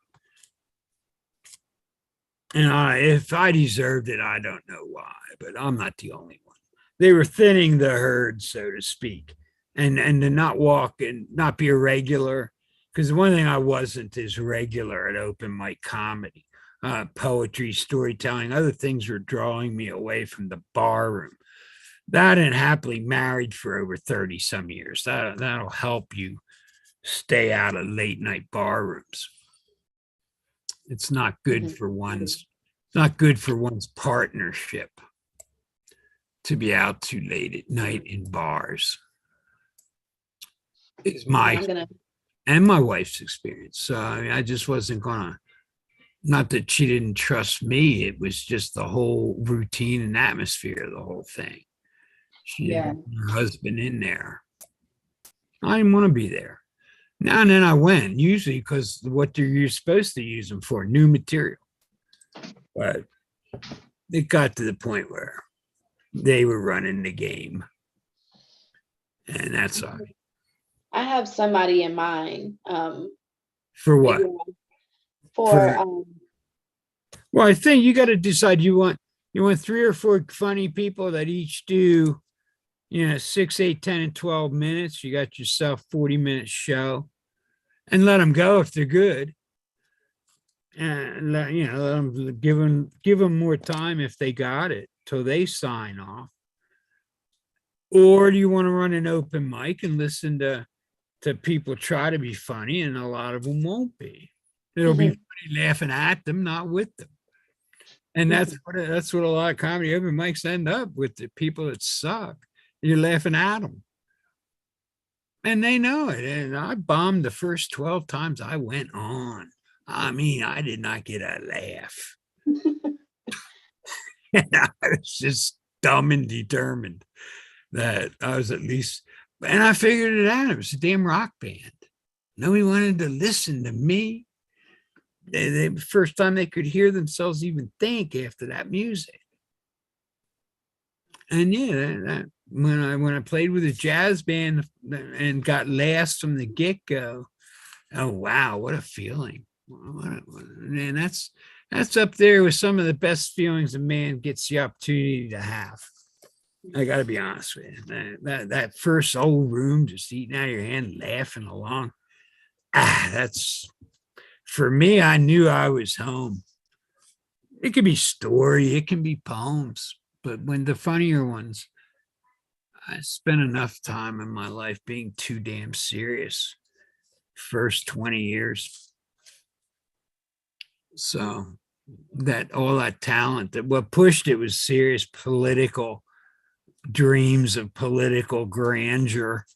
And if I deserved it, I don't know why, but I'm not the only one. They were thinning the herd, so to speak, and to not walk and not be a regular. Because the one thing I wasn't is regular at open mic comedy, poetry, storytelling. Other things were drawing me away from the bar room. That and happily married for over 30 some years. That'll help you stay out of late night bar rooms. It's not good for one's partnership to be out too late at night in bars. Is my and my wife's experience. So I mean, I just wasn't gonna. Not that she didn't trust me. It was just the whole routine and atmosphere of the whole thing. She didn't want her husband in there. I didn't want to be there. Now and then I went, usually because what you're supposed to use them for, new material. But it got to the point where they were running the game. And that's all right. I have somebody in mind. For what? Well, I think you got to decide you want 3 or 4 funny people that each do 6, 8, 10, and 12 minutes. You got yourself 40-minute show, and let them go if they're good. And let them give them more time if they got it till they sign off. Or do you want to run an open mic and listen to people try to be funny, and a lot of them won't be. It'll be funny laughing at them, not with them. And that's what a lot of comedy open mics end up with, the people that suck. You're laughing at them. And they know it. And I bombed the first 12 times I went on. I mean, I did not get a laugh. And I was just dumb and determined that I was at least, and I figured it out. It was a damn rock band. Nobody wanted to listen to me. The first time they could hear themselves even think after that music. And when I played with a jazz band and got last from the get-go, oh wow, what a feeling. And that's up there with some of the best feelings a man gets the opportunity to have. I got to be honest with you. That first old room, just eating out of your hand, laughing along. That's, for me, I knew I was home. It could be story, it can be poems, but when the funnier ones, I spent enough time in my life being too damn serious. First 20 years. So that all that talent, that what pushed it was serious political dreams of political grandeur.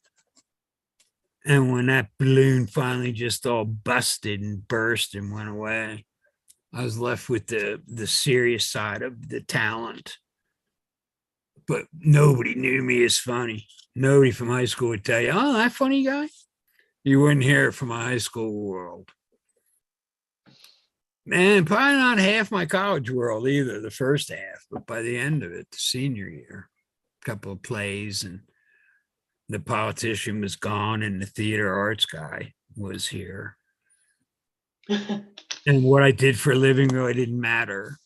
And when that balloon finally just all busted and burst and went away, I was left with the serious side of the talent. But nobody knew me as funny. Nobody from high school would tell you, oh, that funny guy. You wouldn't hear it from my high school world. And probably not half my college world either, the first half. But by the end of it, the senior year, a couple of plays, and the politician was gone and the theater arts guy was here. And what I did for a living really didn't matter.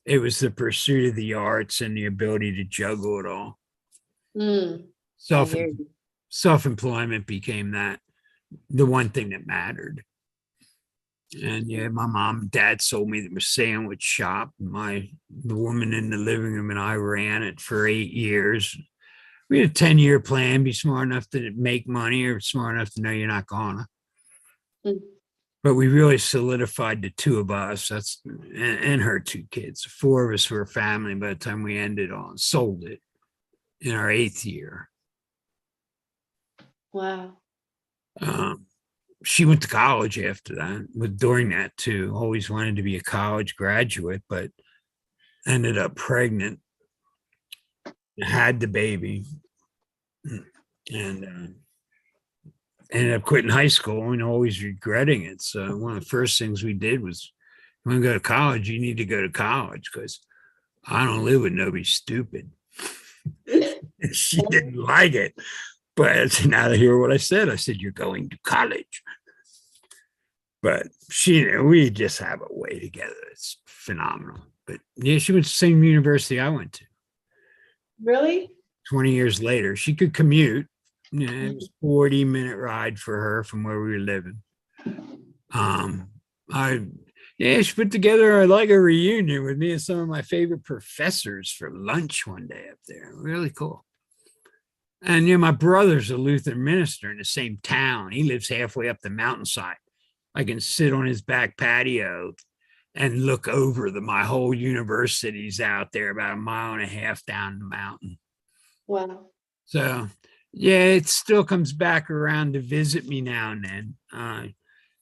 It was the pursuit of the arts and the ability to juggle it all. Self-employment became the one thing that mattered. And yeah, my mom and dad sold me the sandwich shop. The woman in the living room and I ran it for 8 years. We had a 10-year plan, be smart enough to make money or smart enough to know you're not gonna. But we really solidified the two of us, and her 2 kids. 4 of us were a family by the time we sold it in our 8th year. Wow. She went to college after that, but during that too, always wanted to be a college graduate, but ended up pregnant, had the baby, and ended up quitting high school and always regretting it. So one of the first things we did was, you want to go to college, you need to go to college because I don't live with nobody stupid. She didn't like it. But now to hear what I said, you're going to college. But we just have a way together. It's phenomenal. But yeah, she went to the same university I went to. Really? 20 years later, she could commute. Yeah, it was a 40-minute ride for her from where we were living. She put together like a reunion with me and some of my favorite professors for lunch one day up there. Really cool. And my brother's a Lutheran minister in the same town. He lives halfway up the mountainside. I can sit on his back patio and look over my whole university's out there about 1.5 miles down the mountain. Wow. So yeah, it still comes back around to visit me now and then.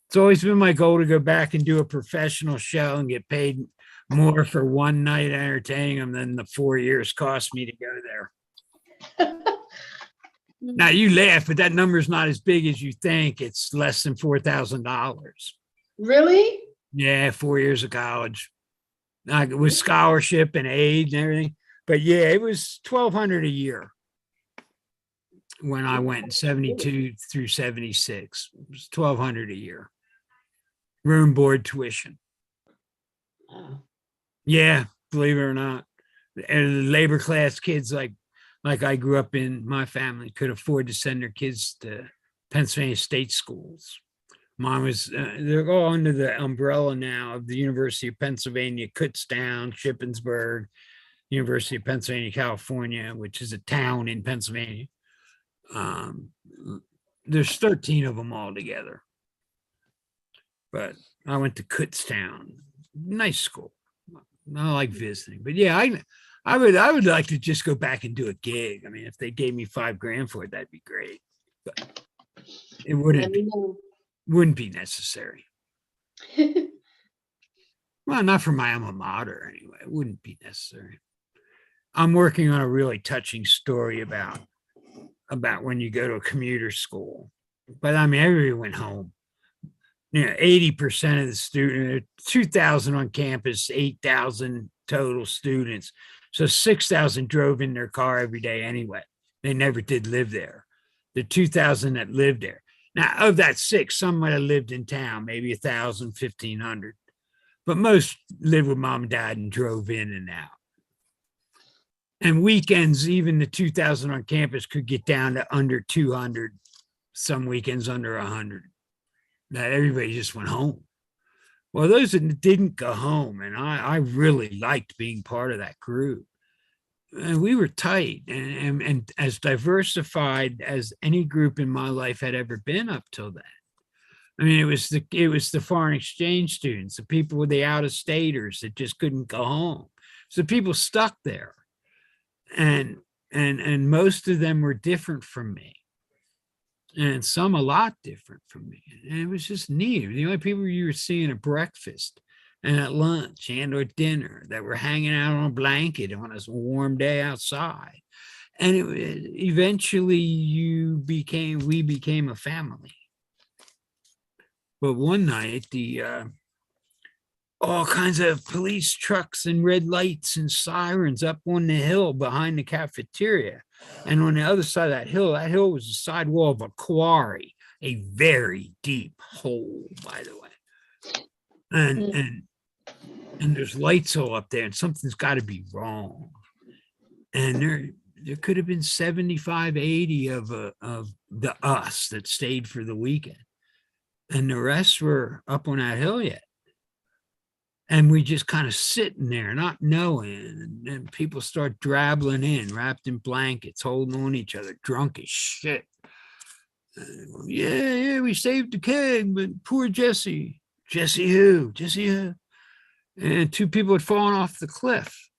It's always been my goal to go back and do a professional show and get paid more for one night entertaining them than the 4 years cost me to go there. Now you laugh, but that number's not as big as you think. It's less than $4,000. Really? Yeah, 4 years of college, with scholarship and aid and everything. But yeah, it was $1,200 a year when I went in 72 through 76. It was $1,200 a year, room, board, tuition. Oh. Yeah, believe it or not, and labor class kids like I grew up in, my family could afford to send their kids to Pennsylvania state schools. Mine was, they're all under the umbrella now of the University of Pennsylvania, Kutztown, Shippensburg, University of Pennsylvania, California, which is a town in Pennsylvania. There's 13 of them all together. But I went to Kutztown, nice school. I like visiting, but yeah, I would like to just go back and do a gig. I mean, if they gave me $5,000 for it, that'd be great. But it wouldn't be necessary. Well, not for my alma mater anyway. It wouldn't be necessary. I'm working on a really touching story about when you go to a commuter school. But I mean, everybody went home. 80% of the students, 2,000 on campus, 8,000 total students. So 6,000 drove in their car every day anyway. They never did live there. The 2,000 that lived there. Now, of that 6, some might have lived in town, maybe 1,000, 1,500. But most lived with mom and dad and drove in and out. And weekends, even the 2,000 on campus could get down to under 200, some weekends under 100. That everybody just went home. Well, those that didn't go home, and I really liked being part of that group. And we were tight and as diversified as any group in my life had ever been up till then. I mean, it was the foreign exchange students, the people with the out-of-staters that just couldn't go home. So people stuck there. And most of them were different from me. And some a lot different from me. And it was just neat. The only people you were seeing at breakfast and at lunch and or dinner that were hanging out on a blanket on a warm day outside. And eventually we became a family. But one night, all kinds of police trucks and red lights and sirens up on the hill behind the cafeteria. And on the other side of that hill was the sidewall of a quarry, a very deep hole, by the way. And there's lights all up there, and something's got to be wrong. And there could have been 75, 80 of the us that stayed for the weekend. And the rest were up on that hill yet. And we just kind of sitting there, not knowing. And people start drabbling in, wrapped in blankets, holding on each other, drunk as shit. Yeah, we saved the keg, but poor Jesse. Jesse who? Jesse who? And 2 people had fallen off the cliff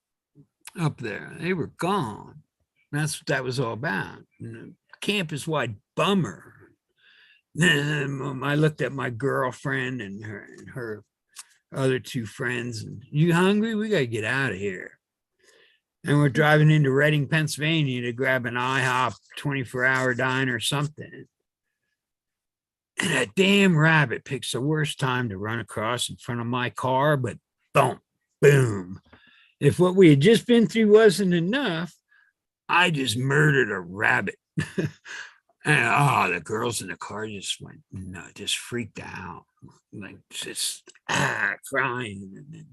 up there. They were gone. That's what that was all about. Campus-wide bummer. Then I looked at my girlfriend and her other 2 friends, and you hungry? We got to get out of here. And we're driving into Reading, Pennsylvania to grab an IHOP 24-hour diner or something. And a damn rabbit picks the worst time to run across in front of my car, but boom, boom. If what we had just been through wasn't enough, I just murdered a rabbit. And the girls in the car just went, no, just freaked out, like just crying.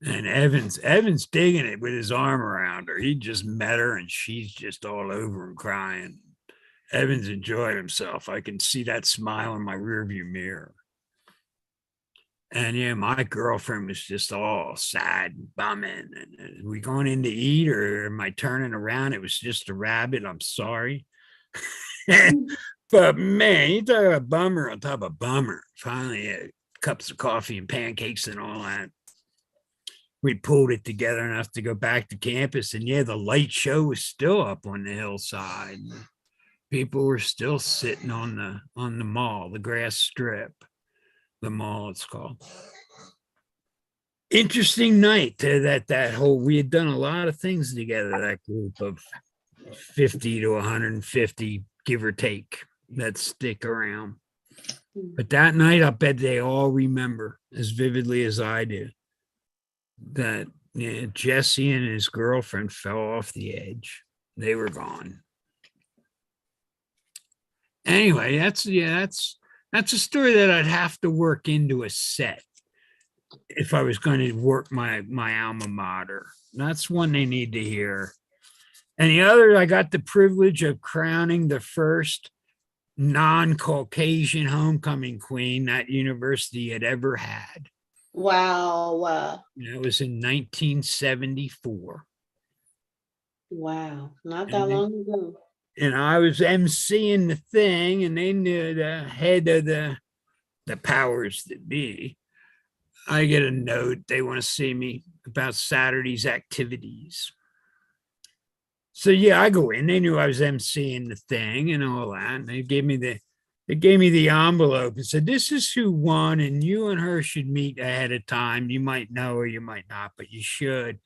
And Evan's digging it with his arm around her. He just met her and she's just all over him crying. Evans enjoyed himself. I can see that smile in my rearview mirror. And yeah, my girlfriend was just all sad and bumming. And we going in to eat or am I turning around? It was just a rabbit. I'm sorry. But man, you talk about bummer on top of bummer. Finally, cups of coffee and pancakes and all that. We pulled it together enough to go back to campus. And yeah, the light show was still up on the hillside. People were still sitting on the mall, the grass strip, the mall it's called. Interesting night that whole, we had done a lot of things together, that group of 50 to 150, give or take, that stick around. But that night, I bet they all remember as vividly as I do that Jesse and his girlfriend fell off the edge. They were gone. Anyway, that's a story that I'd have to work into a set if I was going to work my alma mater. That's one they need to hear. And the other, I got the privilege of crowning the first non-Caucasian homecoming queen that university had ever had. Wow. It was in 1974. Wow. Not that long ago. And I was emceeing the thing, and they knew the head of the powers that be. I get a note. They want to see me about Saturday's activities. So yeah, I go in. They knew I was emceeing the thing and all that. And they gave me the envelope and said, "This is who won, and you and her should meet ahead of time. You might know or you might not, but you should,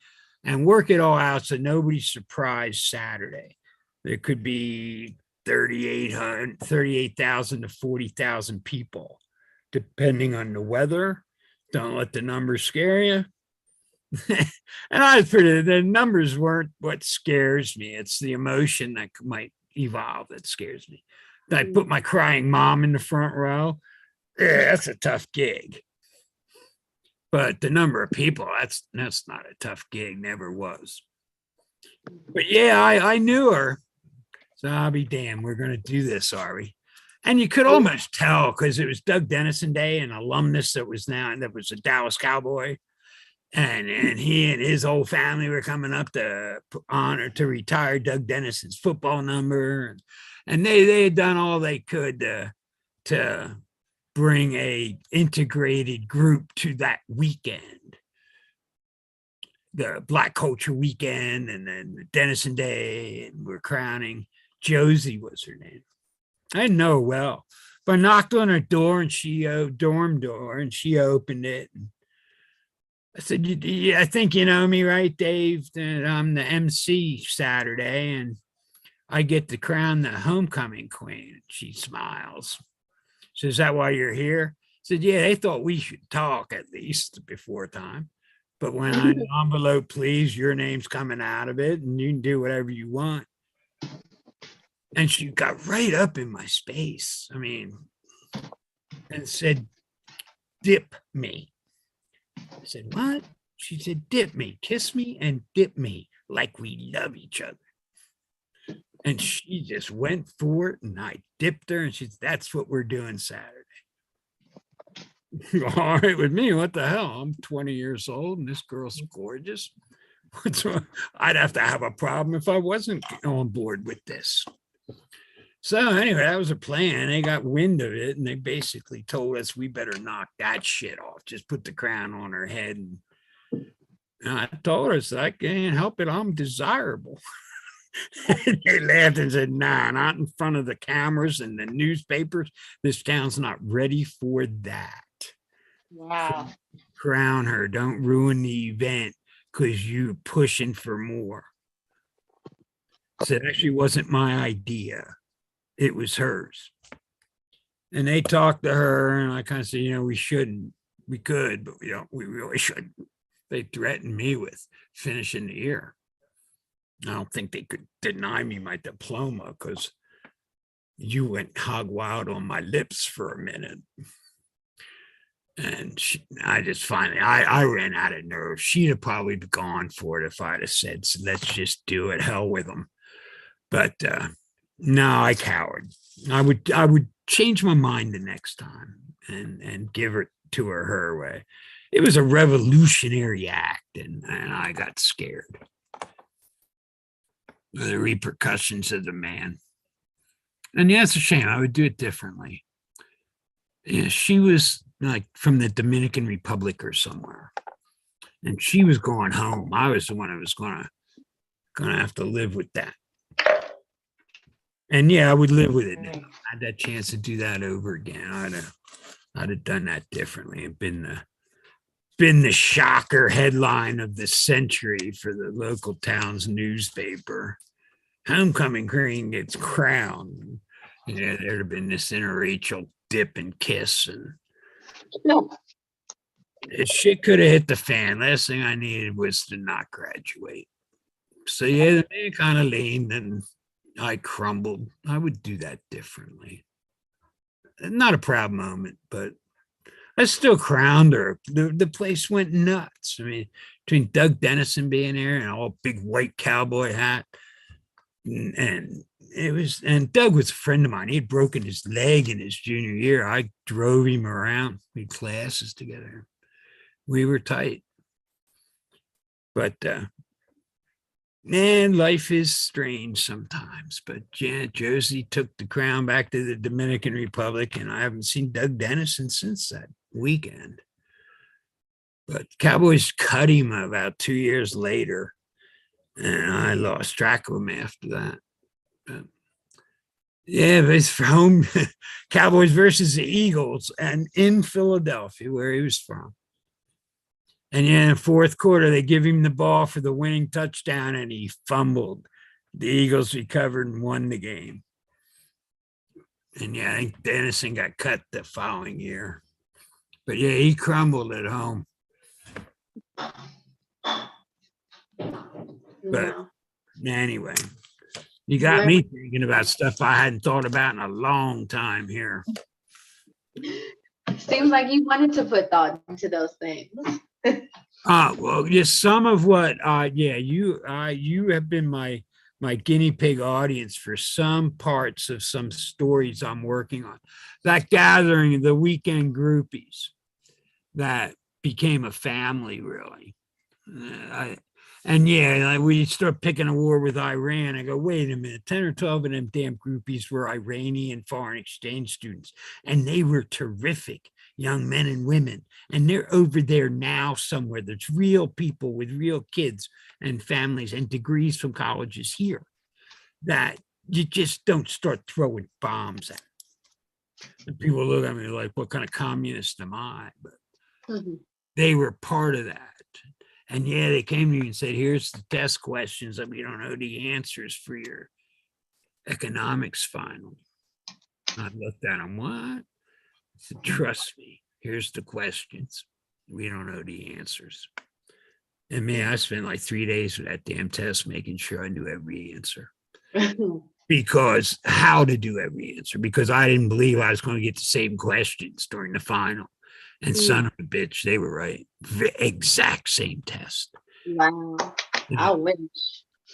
and work it all out so nobody's surprised Saturday. There could be 38,000 to 40,000 people, depending on the weather. Don't let the numbers scare you." And I was the numbers weren't what scares me. It's the emotion that might evolve that scares me. I put my crying mom in the front row. Yeah, that's a tough gig. But the number of people, that's not a tough gig, never was. But yeah, I knew her. So I'll be damned, we're going to do this, are we? And you could almost tell because it was Doug Dennison Day, an alumnus that was a Dallas Cowboy. And he and his whole family were coming up to honor, to retire Doug Dennison's football number. And they had done all they could to bring a integrated group to that weekend, the Black Culture Weekend, and then the Dennison Day, and we're crowning. Josie was her name. I didn't know her well, but I knocked on her door, and dorm door, and she opened it. And I said, "Yeah, I think you know me, right, Dave? I'm the MC Saturday, and I get to crown the homecoming queen." She smiles. She says, "Is that why you're here?" I said, "Yeah, they thought we should talk at least before time. But when I envelope, please, your name's coming out of it, and you can do whatever you want." And she got right up in my space. I mean, and said, "Dip me." I said, "What?" She said, "Dip me, kiss me and dip me like we love each other." And she just went for it, and I dipped her, and she said, "That's what we're doing Saturday." All right with me, what the hell? I'm 20 years old, and this girl's gorgeous. I'd have to have a problem if I wasn't on board with this. So anyway, that was a plan. They got wind of it, and they basically told us we better knock that shit off. Just put the crown on her head. And I told us I can't help it. I'm desirable. They laughed and said, "Nah, not in front of the cameras and the newspapers. This town's not ready for that." Wow. Crown her. Don't ruin the event because you're pushing for more. So it actually wasn't my idea. It was hers. And they talked to her, and I kind of said, we shouldn't. We could, but we really shouldn't. They threatened me with finishing the year. I don't think they could deny me my diploma because you went hog wild on my lips for a minute. And I just finally, I ran out of nerve. She'd have probably gone for it if I'd have said, so let's just do it. Hell with them. But no, I cowered. I would change my mind the next time and give it to her way. It was a revolutionary act, and I got scared. The repercussions of the man. And yeah, it's a shame. I would do it differently. Yeah, she was like from the Dominican Republic or somewhere, and she was going home. I was the one who was gonna have to live with that. And yeah, I would live with it now. I had that chance to do that over again. I'd have done that differently and been the shocker headline of the century for the local town's newspaper. Homecoming queen gets crowned. There'd have been this interracial dip and kiss, and No. shit could have hit the fan. Last thing I needed was to not graduate. So yeah, the man kind of leaned, and I crumbled. I would do that differently. Not a proud moment, but I still crowned her. The place went nuts. I mean, between Doug Dennison being there and all big white cowboy hat, and Doug was a friend of mine. He had broken his leg in his junior year. I drove him around. We had classes together. We were tight. But man, life is strange sometimes. But Josie took the crown back to the Dominican Republic, and I haven't seen Doug Dennison since that weekend. But Cowboys cut him about 2 years later, and I lost track of him after that. But yeah, but it's for home Cowboys versus the Eagles, and in Philadelphia, where he was from. And yeah, in the fourth quarter, they give him the ball for the winning touchdown, and he fumbled. The Eagles recovered and won the game. And yeah, I think Dennison got cut the following year. But yeah, he crumbled at home. But anyway, you got me thinking about stuff I hadn't thought about in a long time here. Seems like you wanted to put thought into those things. Well, just some of what you have been my guinea pig audience for some parts of some stories I'm working on. That gathering, the weekend groupies, that became a family, really. Like we start picking a war with Iran. I go, wait a minute, 10 or 12 of them damn groupies were Iranian foreign exchange students, and they were terrific young men and women. And they're over there now somewhere. There's real people with real kids and families and degrees from colleges here that you just don't start throwing bombs at. And people look at me like, what kind of communist am I? But they were part of that. And yeah, they came to me and said, here's the test questions that we don't know the answers for your economics final. I looked at them, what? I said, trust me, here's the questions. We don't know the answers. And man, I spent like 3 days with that damn test making sure I knew every answer. Because how to do every answer, because I didn't believe I was going to get the same questions during the final. And son of a bitch, they were right. The exact same test. Wow. I wish.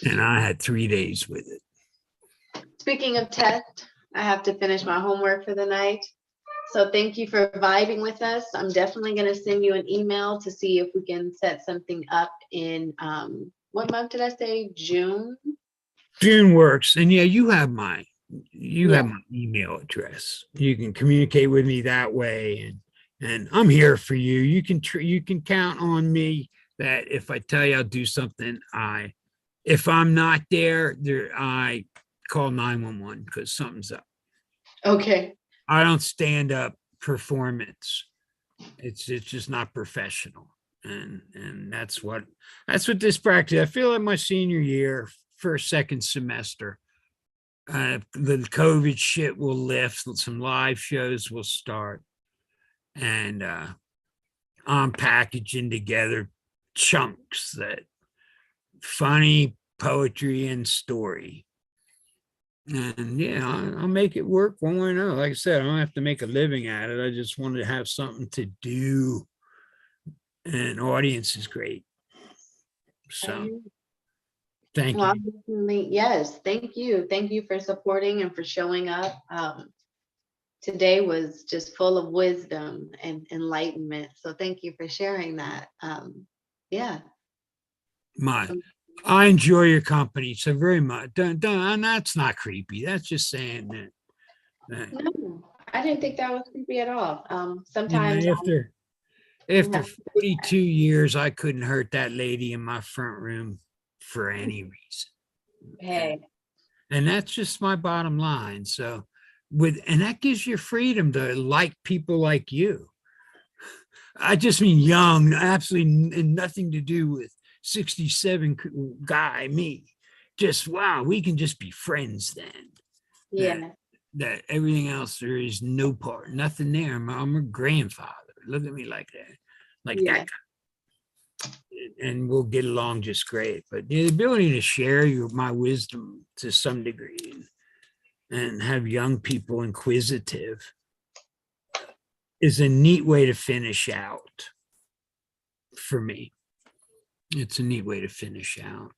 And I had 3 days with it. Speaking of test, I have to finish my homework for the night. So thank you for vibing with us. I'm definitely going to send you an email to see if we can set something up in, what month did I say? June? June works. And yeah, you have my email address. You can communicate with me that way. And I'm here for you. You can count on me that if I tell you I'll do something, if I'm not there, I call 911 because something's up. Okay. I don't stand up performance. It's just not professional. And that's what this practice. I feel like my senior year, first, second semester, The COVID shit will lift. Some live shows will start. And I'm packaging together chunks that funny poetry and story. And yeah, I'll make it work one way or another. Like I said, I don't have to make a living at it. I just wanted to have something to do. And audience is great. So thank Well, you. definitely, yes, thank you. Thank you for supporting and for showing up. Today was just full of wisdom and enlightenment. So thank you for sharing that. Yeah. I enjoy your company so very much. And that's not creepy. That's just saying that No, I didn't think that was creepy at all. you Sometimes know, I after 42 years, I couldn't hurt that lady in my front room for any reason. hey, And that's just my bottom line. So and that gives you freedom to like people like you. I just mean young, absolutely nothing to do with 67 guy, me. Just wow, we can just be friends then. yeah, That everything else, there is no part, nothing there. I'm a grandfather. Look at me like that, like yeah, that guy. And we'll get along just great. But the ability to share my wisdom to some degree and have young people inquisitive is a neat way to finish out for me. It's a neat way to finish out.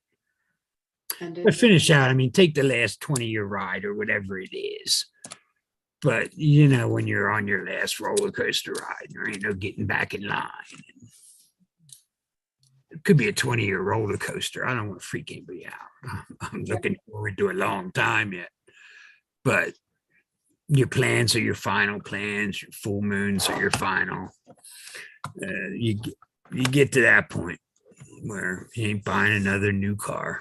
But finish out, I mean, take the last 20-year ride or whatever it is. But you know, when you're on your last roller coaster ride, there ain't no getting back in line. It could be a 20-year roller coaster. I don't want to freak anybody out. I'm looking forward to a long time yet. But your plans are your final plans. Your full moons are your final. You get to that point where you ain't buying another new car.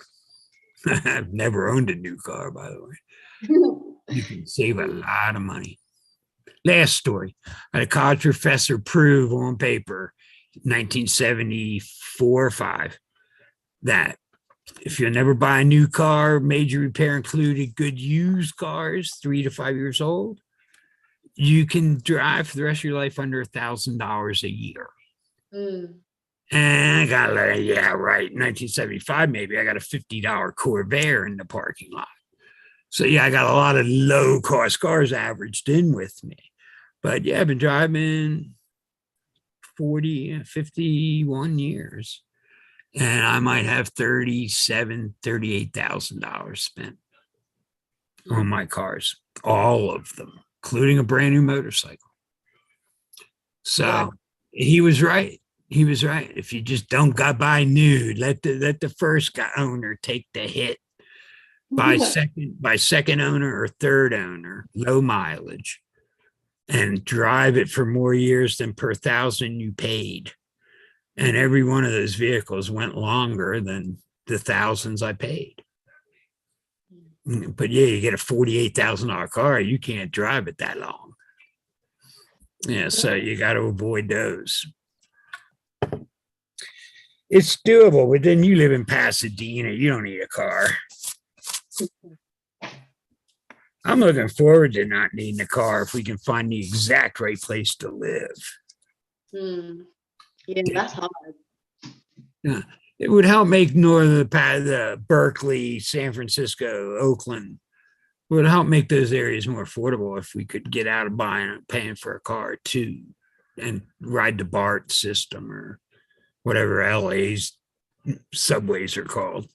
I've never owned a new car, by the way. You can save a lot of money. Last story. I had a college professor prove on paper, 1974 or 5, that if you never buy a new car, major repair included good used cars, 3 to 5 years old, you can drive for the rest of your life under $1,000 a year. And I got yeah, right. 1975, maybe I got a $50 Corvair in the parking lot. So yeah, I got a lot of low cost cars averaged in with me. But yeah, I've been driving 51 years. And I might have $38,000 spent on my cars, all of them, including a brand new motorcycle. So he was right. He was right. If you just don't go buy new, let the first owner take the hit. Buy second owner or third owner, low mileage, and drive it for more years than per thousand you paid. And every one of those vehicles went longer than the thousands I paid. But yeah, you get a $48,000 car, you can't drive it that long. Yeah, so you got to avoid those. It's doable, but then you live in Pasadena, you don't need a car. I'm looking forward to not needing a car if we can find the exact right place to live. Yeah, that's hard. Yeah, it would help make the Berkeley, San Francisco, Oakland. It would help make those areas more affordable if we could get out of paying for a car too, and ride the BART system or whatever LA's subways are called.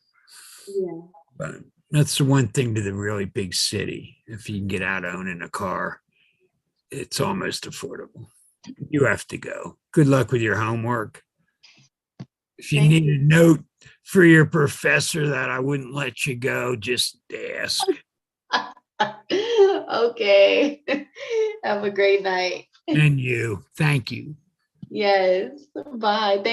Yeah. But that's the one thing to the really big city. If you can get out owning a car, it's almost affordable. You have to go. Good luck with your homework. If you need a note for your professor that I wouldn't let you go, just ask. Okay. Have a great night. And you. Thank you. Yes. Bye. Thank